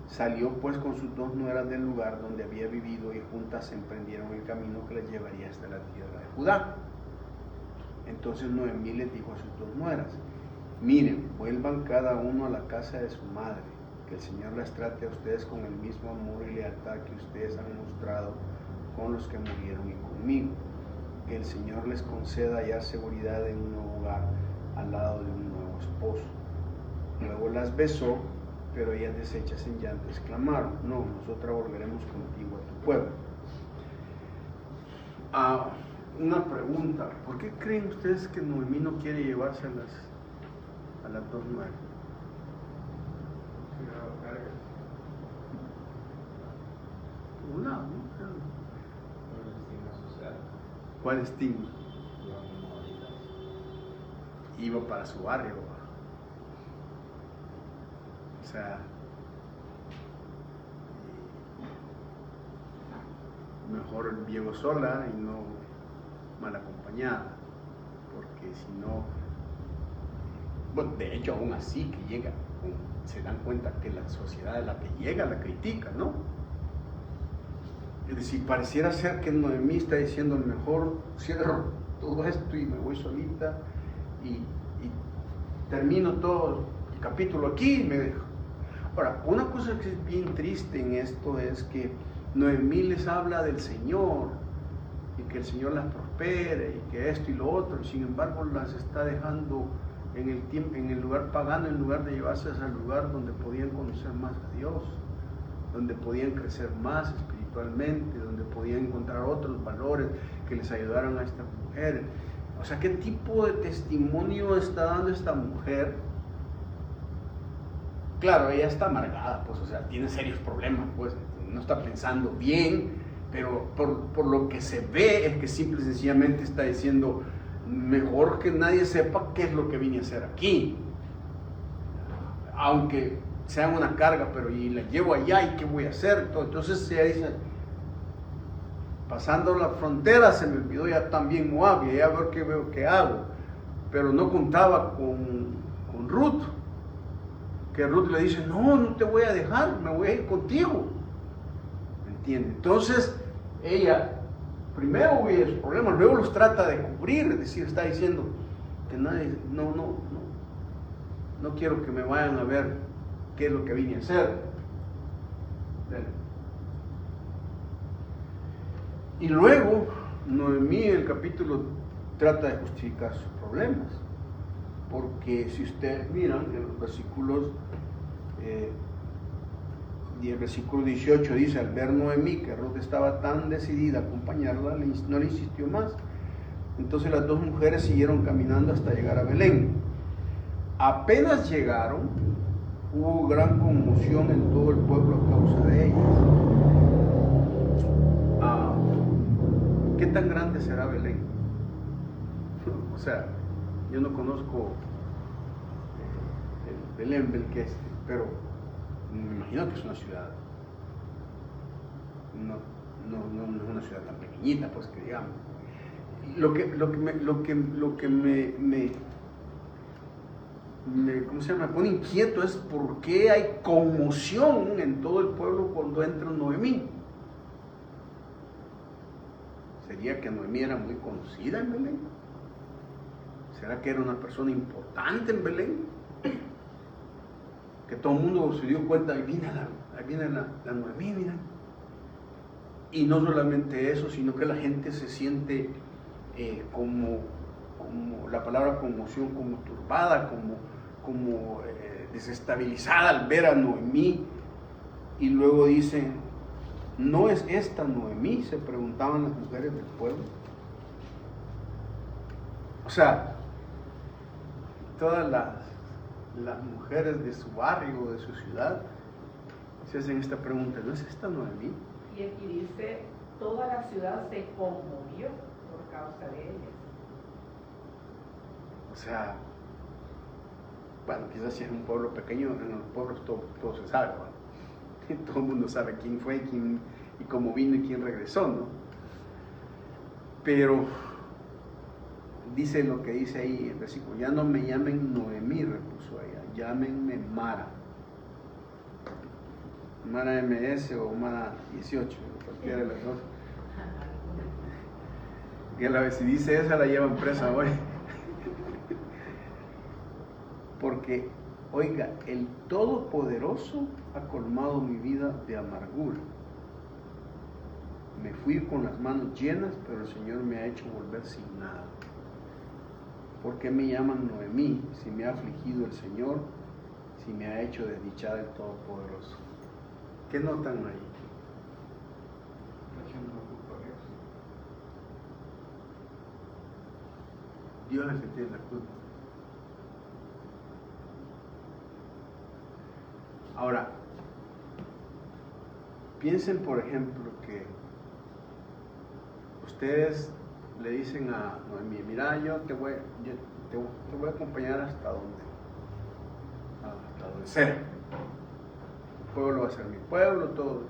salió pues con sus dos nueras del lugar donde había vivido y juntas emprendieron el camino que les llevaría hasta la tierra de Judá. Entonces Noemí les dijo a sus dos nueras, miren, vuelvan cada uno a la casa de su madre, que el Señor las trate a ustedes con el mismo amor y lealtad que ustedes han mostrado con los que murieron y conmigo. Que el Señor les conceda ya seguridad en un nuevo hogar al lado de un nuevo esposo. Luego las besó, pero ellas deshechas en llanto exclamaron: no, nosotras volveremos contigo a tu pueblo. Una pregunta: ¿por qué creen ustedes que Noemí no quiere llevarse a las dos mujeres? Por un lado, ¿no? Por el estigma social. ¿Cuál estigma? Los moabitas. Iba para su barrio. O sea, mejor llego sola y no mal acompañada, porque si no, bueno, de hecho aún así que llega, se dan cuenta que la sociedad a la que llega la critica, ¿no? Es decir, pareciera ser que Noemí está diciendo: mejor cierro todo esto y me voy solita y termino todo el capítulo aquí y me dejo. Ahora, una cosa que es bien triste en esto es que Noemí les habla del Señor y que el Señor las prospere y que esto y lo otro, y sin embargo las está dejando en el lugar pagano, en lugar de llevarse al lugar donde podían conocer más a Dios, donde podían crecer más espiritualmente, donde podían encontrar otros valores que les ayudaran a estas mujeres. O sea, ¿qué tipo de testimonio está dando esta mujer? Claro, ella está amargada, pues, o sea, tiene serios problemas, pues, no está pensando bien, pero por lo que se ve es que simple y sencillamente está diciendo: mejor que nadie sepa qué es lo que vine a hacer aquí, aunque sea una carga, pero y la llevo allá y qué voy a hacer. Entonces ella dice: pasando la frontera se me olvidó ya también Moab, y ya veo qué hago. Pero no contaba con Ruth, que Ruth le dice: no te voy a dejar, me voy a ir contigo. ¿Me entiendes? Entonces ella primero ve los problemas, luego los trata de cubrir, es decir, está diciendo que nadie, no quiero que me vayan a ver qué es lo que vine a hacer. Y luego Noemí en el capítulo trata de justificar sus problemas, porque si ustedes miran en los versículos y el versículo 18 dice: al ver Noemí que Ruth estaba tan decidida a acompañarla, no le insistió más. Entonces las dos mujeres siguieron caminando hasta llegar a Belén. Apenas llegaron, hubo gran conmoción en todo el pueblo a causa de ellas. ¿Qué tan grande será Belén? O sea, yo no conozco Belén, Belqueste, pero me imagino que es una ciudad. No es una ciudad tan pequeñita, pues, que digamos. Lo que me ¿cómo se llama? Me pone inquieto es por qué hay conmoción en todo el pueblo cuando entra Noemí. ¿Sería que Noemí era muy conocida en Belén? ¿Será que era una persona importante en Belén? Que todo el mundo se dio cuenta: ahí viene la Noemí, mira. Y no solamente eso, sino que la gente se siente como la palabra conmoción, como turbada, como desestabilizada al ver a Noemí. Y luego dicen: ¿no es esta Noemí?, se preguntaban las mujeres del pueblo. O sea, todas las mujeres de su barrio, de su ciudad, se hacen esta pregunta: ¿no es esta Noemí? Y aquí dice: toda la ciudad se conmovió por causa de ellas. O sea, bueno, quizás si es un pueblo pequeño, en los pueblos todo se sabe, ¿no? Todo el mundo sabe quién fue, y cómo vino y quién regresó, ¿no? Pero dice lo que dice ahí el versículo: ya no me llamen Noemí, repuso ella, llámenme Mara. Mara MS o Mara 18, cualquiera de las dos. Que si dice esa la llevan presa hoy. porque, oiga, el Todopoderoso ha colmado mi vida de amargura. Me fui con las manos llenas, pero el Señor me ha hecho volver sin nada. ¿Por qué me llaman Noemí si me ha afligido el Señor, si me ha hecho desdichada el Todopoderoso? ¿Qué notan ahí? Echando la culpa a Dios. Dios es el que tiene la culpa. Ahora, piensen por ejemplo que ustedes le dicen a Noemí, mira, yo te voy a acompañar hasta donde sea. El pueblo va a ser mi pueblo, todo.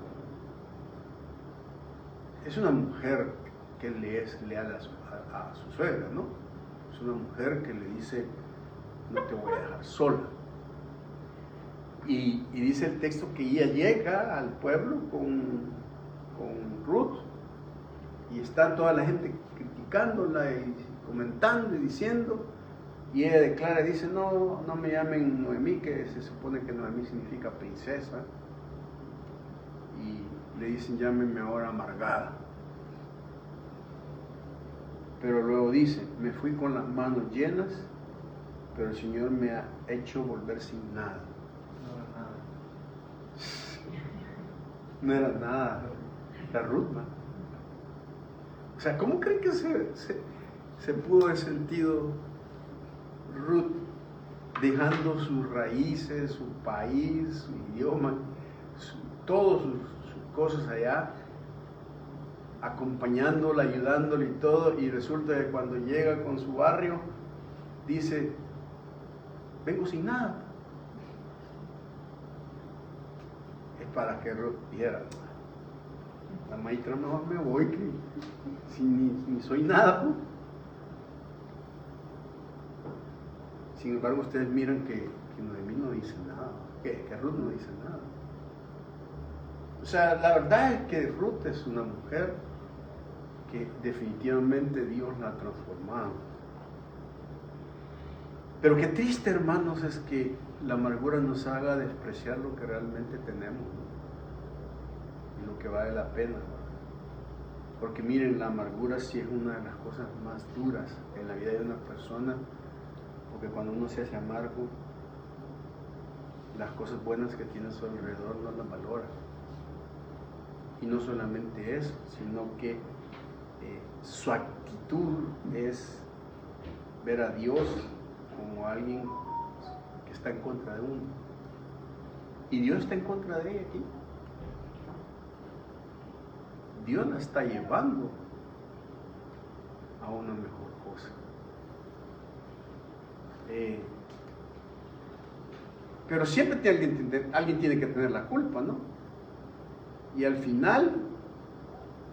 Es una mujer que le es leal a su suegra, ¿no? Es una mujer que le dice, no te voy a dejar sola. Y dice el texto que ella llega al pueblo con Ruth y está toda la gente criticándola y comentando y diciendo, y ella declara y dice, no me llamen Noemí, que se supone que Noemí significa princesa, y le dicen, llámenme ahora amargada. Pero luego dice, me fui con las manos llenas, pero el Señor me ha hecho volver sin nada. No era nada, la Ruth, ¿no? O sea, ¿cómo creen que se pudo haber sentido Ruth dejando sus raíces, su país, su idioma, todas sus cosas allá, acompañándola, ayudándola y todo, y resulta que cuando llega con su barrio, dice, vengo sin nada? Es para que Ruth dijera, la maestra, mejor me voy, que si ni soy nada, pues. Sin embargo, ustedes miran que Noemí no dice nada, que Ruth no dice nada. O sea, la verdad es que Ruth es una mujer que definitivamente Dios la ha transformado. Pero qué triste, hermanos, es que la amargura nos haga despreciar lo que realmente tenemos, ¿no? Y lo que vale la pena. Porque miren, la amargura sí es una de las cosas más duras en la vida de una persona, porque cuando uno se hace amargo, las cosas buenas que tiene a su alrededor no las valora. Y no solamente eso, sino que su actitud es ver a Dios como alguien que está en contra de uno. Y Dios está en contra de ella aquí. Dios la está llevando a una mejor cosa. Pero siempre alguien tiene que tener la culpa, ¿no? Y al final,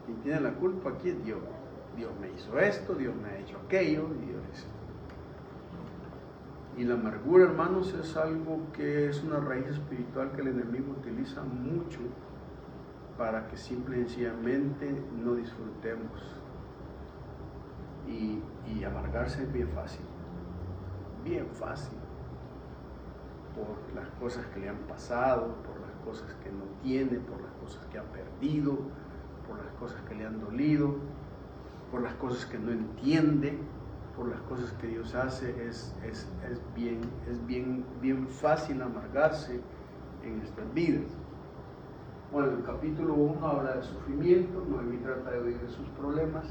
quien tiene la culpa aquí es Dios. Dios me hizo esto, Dios me ha hecho aquello, y Dios es esto. Y la amargura, hermanos, es algo que es una raíz espiritual que el enemigo utiliza mucho para que simple y sencillamente no disfrutemos. Y amargarse es bien fácil, por las cosas que le han pasado, por las cosas que no tiene, por las cosas que ha perdido, por las cosas que le han dolido, por las cosas que no entiende, por las cosas que Dios hace. Es bien fácil amargarse en nuestras vidas. Bueno, el capítulo 1 habla de sufrimiento. Noemí trata de huir de sus problemas,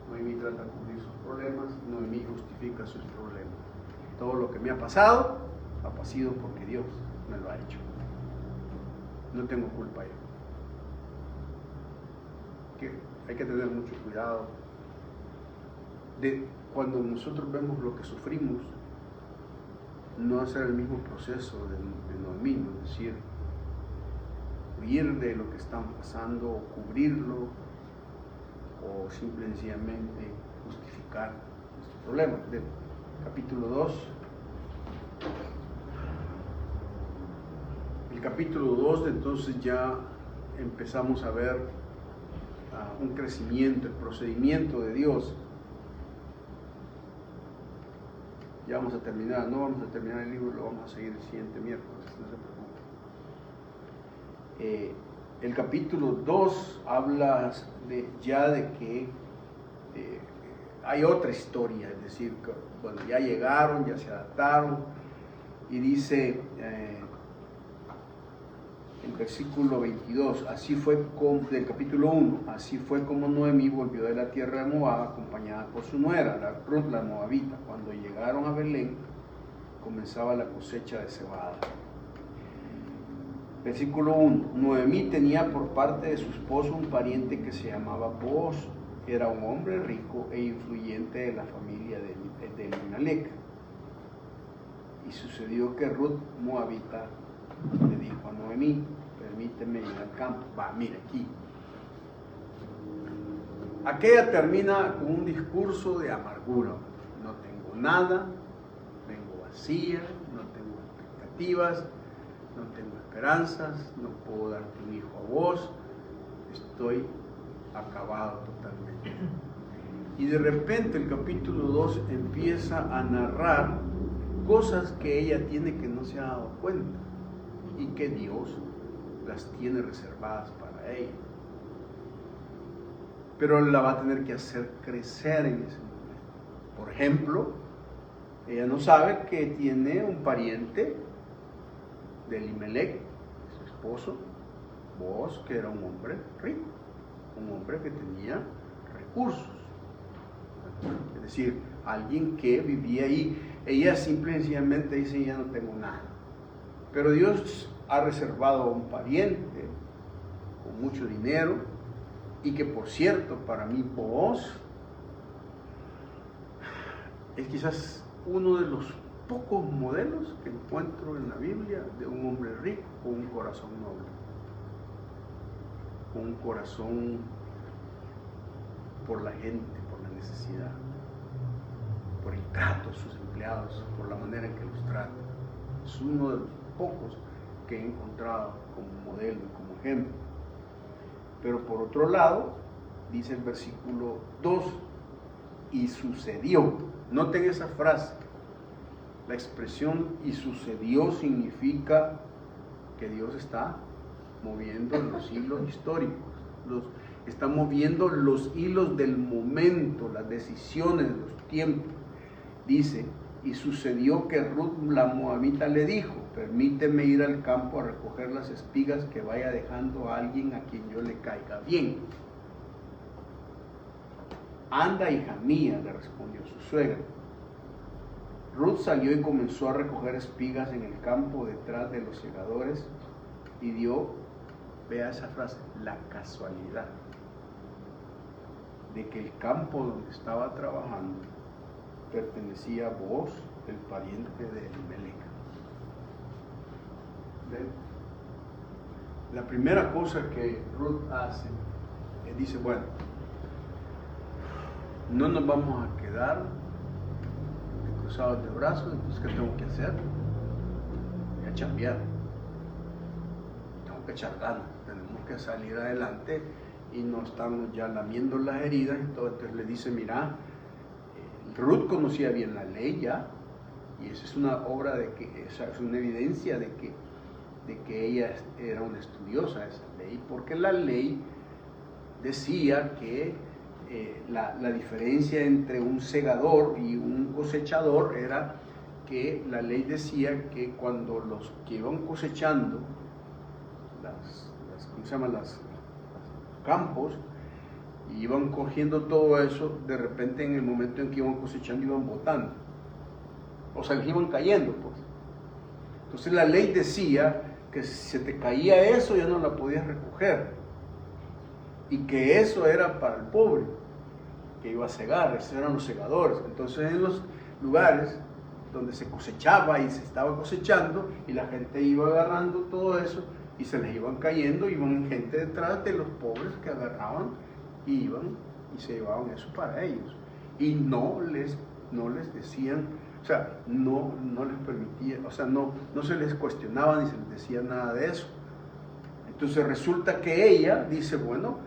Noemí trata de cubrir sus problemas, Noemí justifica sus problemas. Todo lo que me ha pasado sido porque Dios me lo ha hecho. No tengo culpa yo. Que hay que tener mucho cuidado de cuando nosotros vemos lo que sufrimos, no hacer el mismo proceso de Noemí, ¿no? Es decir, huir de lo que están pasando, o cubrirlo, o simple y sencillamente justificar nuestro problema. Del capítulo 2. El capítulo 2, entonces ya empezamos a ver un crecimiento, el procedimiento de Dios. Ya vamos a terminar, no vamos a terminar el libro, lo vamos a seguir el siguiente miércoles, no se preocupen. El capítulo 2 habla ya de que hay otra historia, es decir, que, bueno, ya llegaron, ya se adaptaron, y dice en versículo 22, así fue del capítulo 1, así fue como Noemí volvió de la tierra de Moab acompañada por su nuera, Ruth la moabita. Cuando llegaron a Belén, comenzaba la cosecha de cebada. Versículo 1, Noemí tenía por parte de su esposo un pariente que se llamaba Booz. Era un hombre rico e influyente de la familia de Elimelec. Y sucedió que Ruth moabita le dijo a Noemí, permíteme ir al campo. Mira aquí. Aquella termina con un discurso de amargura. No tengo nada, vengo vacía, no tengo expectativas, no tengo esperanzas, no puedo darte un hijo a vos, estoy acabado totalmente. Y de repente el capítulo 2 empieza a narrar cosas que ella tiene que no se ha dado cuenta y que Dios las tiene reservadas para ella. Pero la va a tener que hacer crecer en ese momento. Por ejemplo, ella no sabe que tiene un pariente de Elimelec, su esposo, Booz, que era un hombre rico, un hombre que tenía recursos. Es decir, alguien que vivía ahí. Ella simple y sencillamente dice, ya no tengo nada. Pero Dios ha reservado a un pariente con mucho dinero, y que por cierto, para mí Booz es quizás uno de los pocos modelos que encuentro en la Biblia de un hombre rico con un corazón noble, con un corazón por la gente, por la necesidad, por el trato a sus empleados, por la manera en que los trata. Es uno de los pocos que he encontrado como modelo y como ejemplo. Pero por otro lado, dice el versículo 2, y sucedió. Noten esa frase. La expresión y sucedió significa que Dios está moviendo los hilos históricos, está moviendo los hilos del momento, las decisiones, los tiempos. Dice, y sucedió que Ruth la moabita le dijo, permíteme ir al campo a recoger las espigas que vaya dejando a alguien a quien yo le caiga bien. Anda, hija mía, le respondió su suegra. Ruth salió y comenzó a recoger espigas en el campo detrás de los segadores y dio, vea esa frase, la casualidad de que el campo donde estaba trabajando pertenecía a Booz, el pariente de Elimelec. La primera cosa que Ruth hace, dice, bueno, no nos vamos a quedar cruzados de brazos, entonces ¿qué tengo que hacer? Voy a chambear, tengo que echar ganas, tenemos que salir adelante y no estamos ya lamiendo las heridas y todo. Entonces le dice, mira, Ruth conocía bien la ley ya, y esa es una obra de que, esa es una evidencia de que ella era una estudiosa de esa ley, porque la ley decía que la diferencia entre un segador y un cosechador era que la ley decía que cuando los que iban cosechando los campos, y iban cogiendo todo eso, de repente en el momento en que iban cosechando iban botando, o sea, les iban cayendo, pues. Entonces la ley decía que si se te caía eso ya no la podías recoger, y que eso era para el pobre que iba a segar, esos eran los segadores. Entonces en los lugares donde se cosechaba y se estaba cosechando y la gente iba agarrando todo eso y se les iban cayendo, iban gente detrás de los pobres que agarraban y iban y se llevaban eso para ellos, y no les decían, o sea, no les permitía, o sea, no se les cuestionaba ni se les decía nada de eso. Entonces resulta que ella dice, bueno,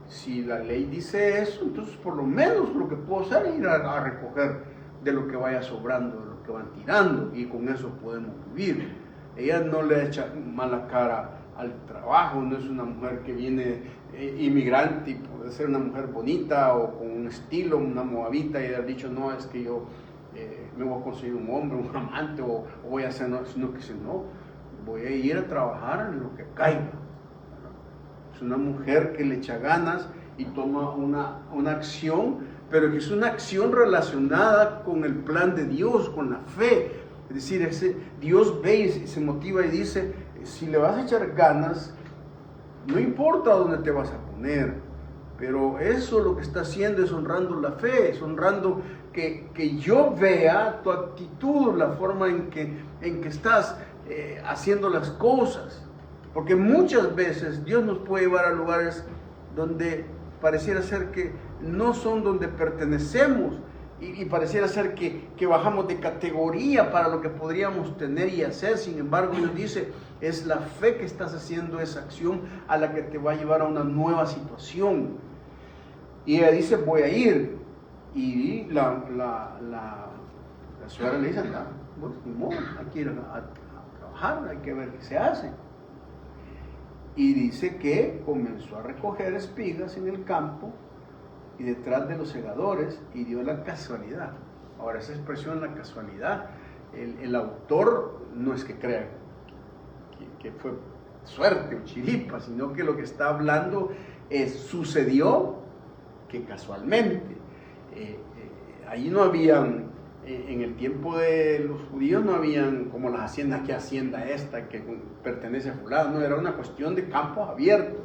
si la ley dice eso, entonces por lo menos lo que puedo hacer es ir a recoger de lo que vaya sobrando, de lo que van tirando y con eso podemos vivir. Ella no le echa mala cara al trabajo, no es una mujer que viene inmigrante y puede ser una mujer bonita o con un estilo, una moabita, y ha dicho, no, es que yo me voy a conseguir un hombre, un amante, o voy a hacer, no, sino que no, voy a ir a trabajar en lo que caiga. Es una mujer que le echa ganas y toma una acción, pero que es una acción relacionada con el plan de Dios, con la fe. Es decir, Dios ve y se motiva y dice, si le vas a echar ganas, no importa dónde te vas a poner, pero eso lo que está haciendo es honrando la fe, es honrando que yo vea tu actitud, la forma en que estás haciendo las cosas. Porque muchas veces Dios nos puede llevar a lugares donde pareciera ser que no son donde pertenecemos y pareciera ser que bajamos de categoría para lo que podríamos tener y hacer. Sin embargo, Dios dice, es la fe que estás haciendo esa acción a la que te va a llevar a una nueva situación. Y ella dice, voy a ir. Y la suegra le dice, anda, pues, no, hay que ir a trabajar, hay que ver qué se hace. Y dice que comenzó a recoger espigas en el campo y detrás de los segadores, y dio la casualidad. Ahora, esa expresión, la casualidad, el autor no es que crea que fue suerte o chiripa, sino que lo que está hablando sucedió que casualmente. Allí no habían, en el tiempo de los judíos no habían como las haciendas, que hacienda esta, que pertenece a fulano, no, era una cuestión de campos abiertos.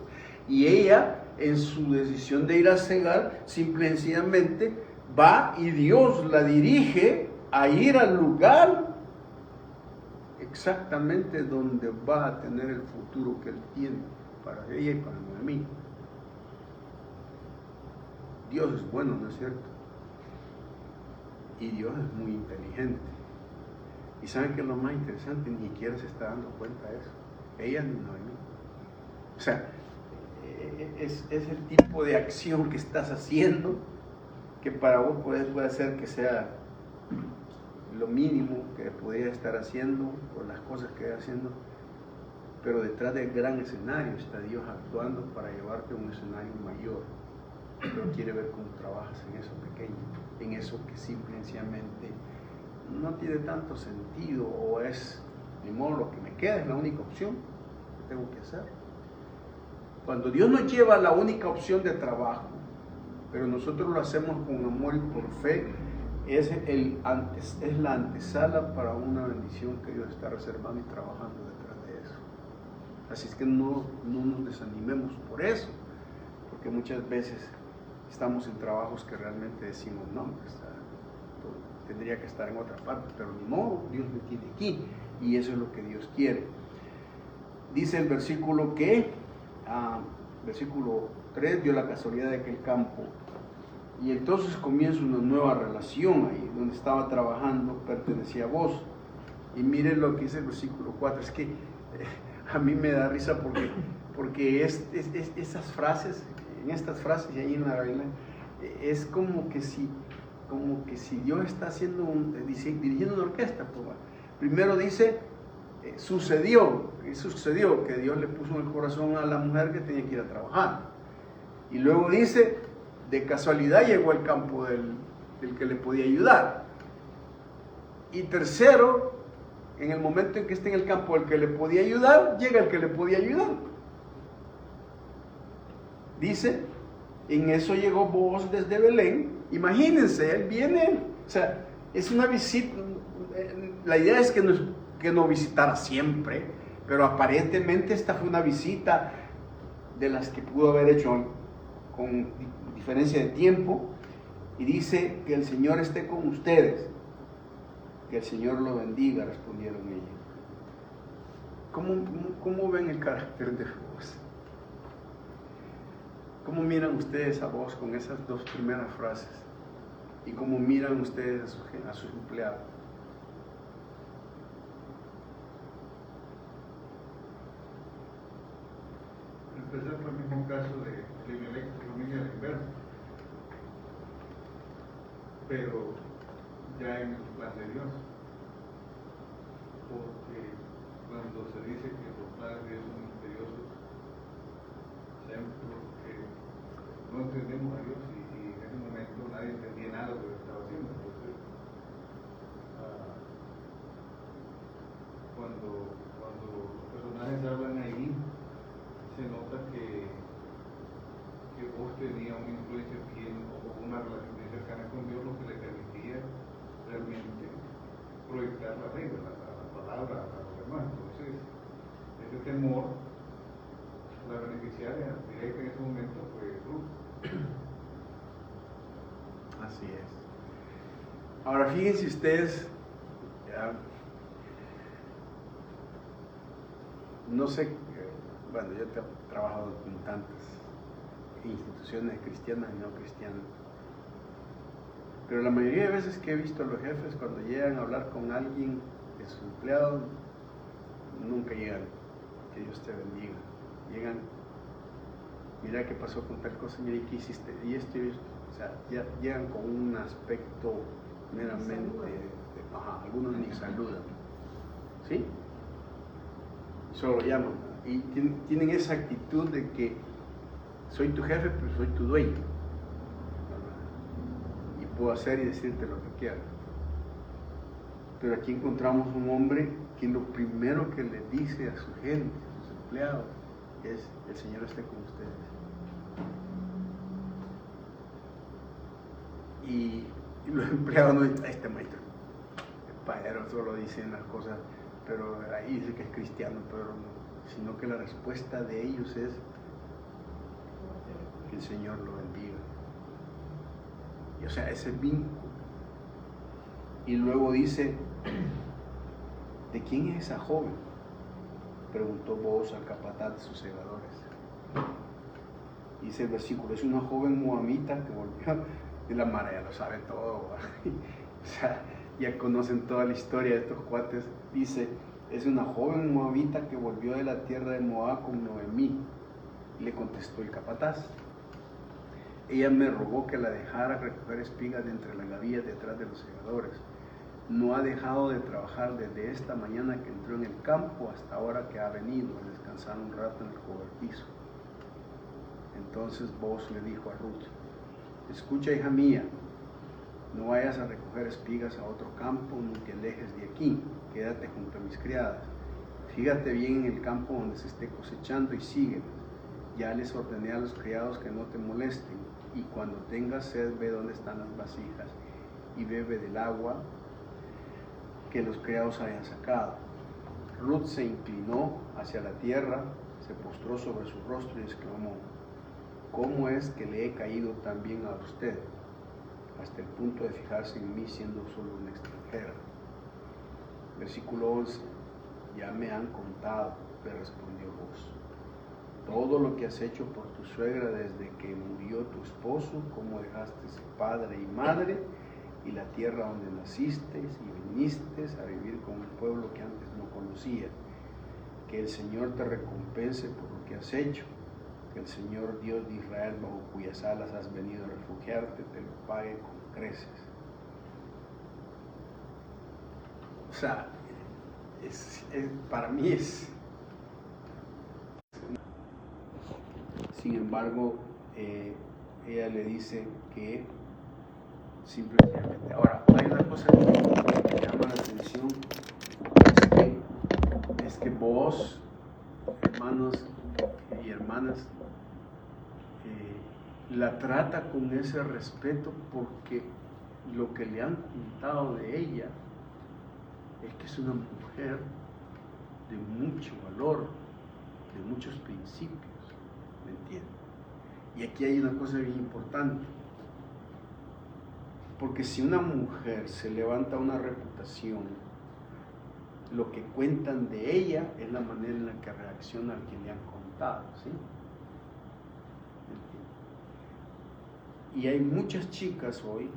Y ella, en su decisión de ir a cegar, simple y sencillamente va y Dios la dirige a ir al lugar exactamente donde va a tener el futuro que Él tiene para ella y para Noemí. Dios es bueno, ¿no es cierto? Y Dios es muy inteligente. Y saben que lo más interesante, ni siquiera se está dando cuenta de eso. Ella ni Noemí. O sea, es el tipo de acción que estás haciendo que para vos puede ser que sea lo mínimo que podría estar haciendo por las cosas que está haciendo, pero detrás del gran escenario está Dios actuando para llevarte a un escenario mayor. Pero quiere ver cómo trabajas en eso pequeño, en eso que simplemente no tiene tanto sentido, o es, ni modo, lo que me queda es la única opción que tengo que hacer. Cuando Dios nos lleva a la única opción de trabajo, pero nosotros lo hacemos con amor y por fe, es la antesala para una bendición que Dios está reservando y trabajando detrás de eso. Así es que no nos desanimemos por eso, porque muchas veces estamos en trabajos que realmente decimos, no, pues, tendría que estar en otra parte, pero ni modo, Dios me tiene aquí, y eso es lo que Dios quiere. Dice el versículo versículo 3, dio la casualidad de aquel campo, y entonces comienza una nueva relación ahí, donde estaba trabajando, pertenecía a vos. Y miren lo que dice el versículo 4, es que a mí me da risa porque esas frases, en estas frases y ahí en la Biblia, es como que si Dios está dirigiendo una orquesta. Pues, primero dice, sucedió que Dios le puso en el corazón a la mujer que tenía que ir a trabajar. Y luego dice, de casualidad llegó al campo del que le podía ayudar. Y tercero, en el momento en que esté en el campo del que le podía ayudar, llega el que le podía ayudar. Dice, en eso llegó Booz desde Belén. Imagínense, él viene, o sea, es una visita. La idea es que no visitara siempre, pero aparentemente esta fue una visita de las que pudo haber hecho con diferencia de tiempo. Y dice, que el Señor esté con ustedes, que el Señor lo bendiga, respondieron ellos. ¿Cómo ven el carácter de Booz? ¿Cómo miran ustedes a vos con esas dos primeras frases? ¿Y cómo miran ustedes a sus empleados? Este fue el mismo caso de Elimelech, su familia de inverso. Pero ya en el plan de Dios. cuando se dice que los padres son misteriosos, siempre porque no entendemos a Dios y en ese momento nadie entendía nada de lo que estaba haciendo. Entonces, cuando los personajes hablan ahí, se nota que vos tenías una influencia bien o una relación bien cercana con Dios, lo que le permitía realmente proyectar la regla, la palabra a los demás. Entonces, ese temor, la beneficiaria directa en ese momento fue Ruth. Así es. Ahora fíjense ustedes, ya, no sé, bueno, yo he trabajado con tantas instituciones cristianas y no cristianas, pero la mayoría de veces que he visto a los jefes cuando llegan a hablar con alguien de sus empleados, nunca llegan, que Dios te bendiga, llegan, mira qué pasó con tal cosa, mira qué hiciste, y esto, o sea, ya llegan con un aspecto meramente, algunos ni saludan, ¿sí? Solo llaman, y tienen esa actitud de que soy tu jefe, pero soy tu dueño, y puedo hacer y decirte lo que quiera. Pero aquí encontramos un hombre que lo primero que le dice a su gente, a sus empleados, es: el Señor esté con ustedes. Y los empleados no dicen: este maestro, el padero solo dicen las cosas, pero ahí dice que es cristiano, pero no, sino que la respuesta de ellos es: que el Señor lo bendiga. Y, o sea, ese vínculo. Y luego dice: ¿de quién es esa joven?, preguntó Booz al capataz de sus segadores. Dice el versículo: es una joven moabita que volvió de la mara, ya lo sabe todo. O sea, ya conocen toda la historia de estos cuates. Dice: es una joven moabita que volvió de la tierra de Moab con Noemí. Le contestó el capataz: ella me rogó que la dejara recoger espigas de entre las gavillas detrás de los segadores. No ha dejado de trabajar desde esta mañana que entró en el campo hasta ahora que ha venido a descansar un rato en el cobertizo. Entonces Booz le dijo a Ruth: escucha, hija mía, no vayas a recoger espigas a otro campo ni te alejes de aquí, quédate junto a mis criadas. Fíjate bien en el campo donde se esté cosechando y síguelas. Ya les ordené a los criados que no te molesten, y cuando tengas sed ve dónde están las vasijas y bebe del agua que los criados hayan sacado. Ruth se inclinó hacia la tierra, se postró sobre su rostro y exclamó: ¿cómo es que le he caído tan bien a usted, hasta el punto de fijarse en mí siendo solo una extranjera? Versículo 11: ya me han contado, le respondió Booz, todo lo que has hecho por tu suegra desde que murió tu esposo, cómo dejaste padre y madre y la tierra donde naciste y viniste a vivir con un pueblo que antes no conocía. Que el Señor te recompense por lo que has hecho, que el Señor Dios de Israel, bajo cuyas alas has venido a refugiarte, te lo pague con creces. O sea, para mí es... Sin embargo, ella le dice que simplemente... Ahora, hay una cosa que me llama la atención, es que vos, hermanos y hermanas, la trata con ese respeto, porque lo que le han contado de ella es que es una mujer de mucho valor, de muchos principios, ¿me entiendes? Y aquí hay una cosa bien importante, porque si una mujer se levanta una reputación, lo que cuentan de ella es la manera en la que reacciona al que le han contado, ¿sí? Y hay muchas chicas hoy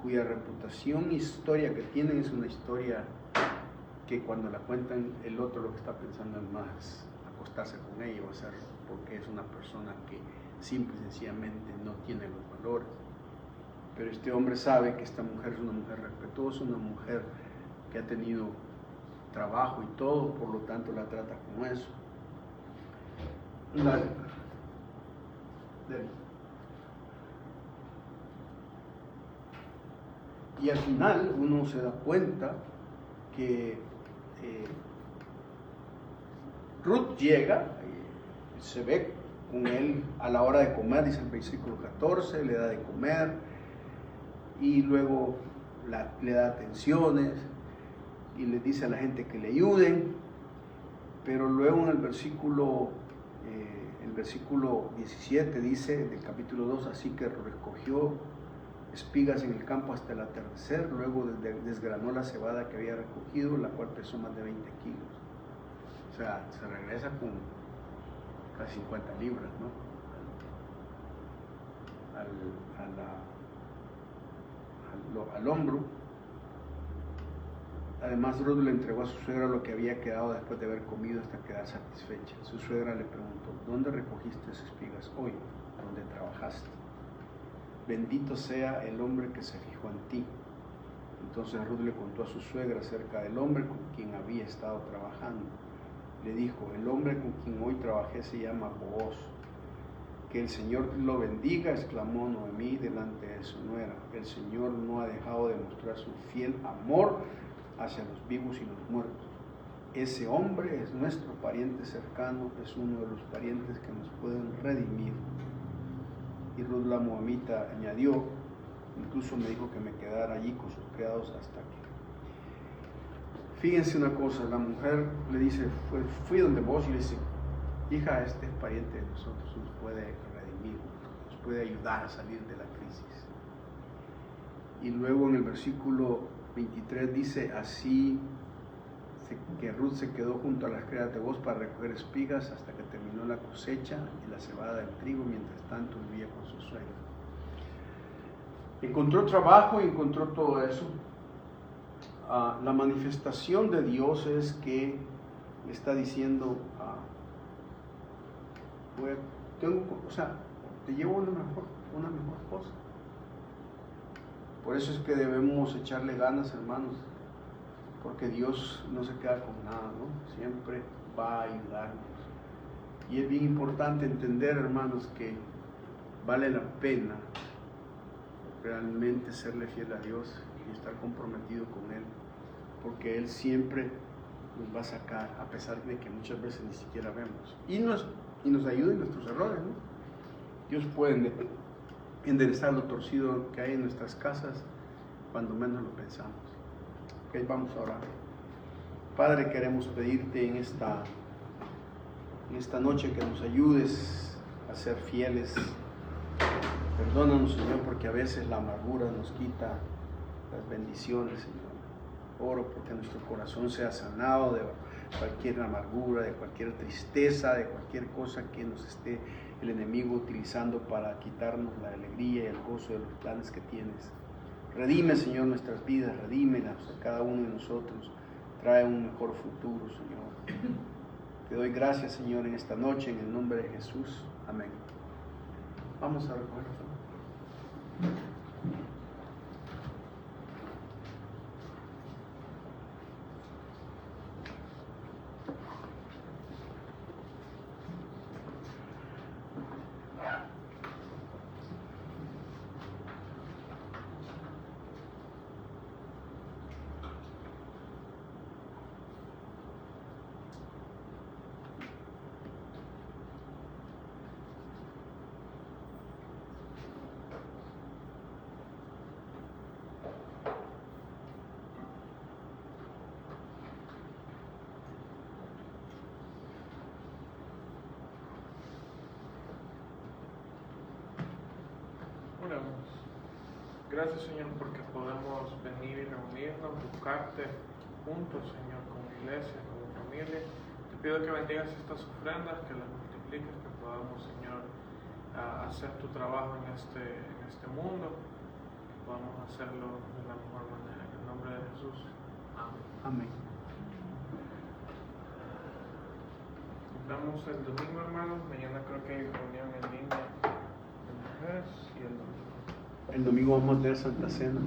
cuya reputación e historia que tienen es una historia que cuando la cuentan el otro lo que está pensando es más acostarse con ella o hacer, porque es una persona que simple y sencillamente no tiene los valores. Pero este hombre sabe que esta mujer es una mujer respetuosa, una mujer que ha tenido trabajo y todo, por lo tanto la trata como eso. Y al final uno se da cuenta que Ruth llega, se ve con él a la hora de comer, dice el versículo 14, le da de comer y luego le da atenciones y le dice a la gente que le ayuden, pero luego en el versículo 17 dice del capítulo 2, así que recogió espigas en el campo hasta el atardecer, luego desgranó la cebada que había recogido, la cual pesó más de 20 kilos. O sea, se regresa con casi 50 libras, ¿no? Al hombro. Además, Ruth le entregó a su suegra lo que había quedado después de haber comido hasta quedar satisfecha. Su suegra le preguntó, ¿dónde recogiste espigas hoy? ¿Dónde trabajaste? Bendito sea el hombre que se fijó en ti. Entonces Ruth le contó a su suegra acerca del hombre con quien había estado trabajando. Le dijo, el hombre con quien hoy trabajé se llama Booz. Que el Señor lo bendiga, exclamó Noemí delante de su nuera. El Señor no ha dejado de mostrar su fiel amor hacia los vivos y los muertos. Ese hombre es nuestro pariente cercano, es uno de los parientes que nos pueden redimir. Y Ruth la moabita añadió, incluso me dijo que me quedara allí con sus criados hasta que... Fíjense una cosa, la mujer le dice, fui donde vos, y le dice, hija, este es pariente de nosotros, nos puede redimir, nos puede ayudar a salir de la crisis. Y luego en el versículo 23 dice, así que Ruth se quedó junto a las criadas de Booz para recoger espigas hasta que terminó la cosecha y la cebada del trigo, mientras tanto vivía con su suegra. Encontró trabajo y encontró todo eso. La manifestación de Dios es que le está diciendo, te llevo una mejor cosa. Por eso es que debemos echarle ganas, hermanos, porque Dios no se queda con nada, ¿no? Siempre va a ayudarnos. Y es bien importante entender, hermanos, que vale la pena realmente serle fiel a Dios y estar comprometido con Él, porque Él siempre nos va a sacar, a pesar de que muchas veces ni siquiera vemos. Y nos ayuda en nuestros errores, ¿no? Dios puede enderezar lo torcido que hay en nuestras casas cuando menos lo pensamos. Ok, vamos a orar. Padre, queremos pedirte en esta noche que nos ayudes a ser fieles. Perdónanos, Señor, porque a veces la amargura nos quita las bendiciones, Señor. Oro porque nuestro corazón sea sanado de cualquier amargura, de cualquier tristeza, de cualquier cosa que nos esté el enemigo utilizando para quitarnos la alegría y el gozo de los planes que tienes. Redime, Señor, nuestras vidas, redímelas a cada uno de nosotros. Trae un mejor futuro, Señor. Te doy gracias, Señor, en esta noche, en el nombre de Jesús. Amén. Vamos a recoger. Gracias, Señor, porque podemos venir y reunirnos, buscarte juntos, Señor, como iglesia, como familia. Te pido que bendigas estas ofrendas, que las multipliques, que podamos, Señor, hacer tu trabajo en este mundo, que podamos hacerlo de la mejor manera. En el nombre de Jesús. Amén. Amén. Nos vemos el domingo, hermanos. Mañana creo que hay reunión en línea de mujeres y el domingo. El domingo vamos a tener Santa Cena.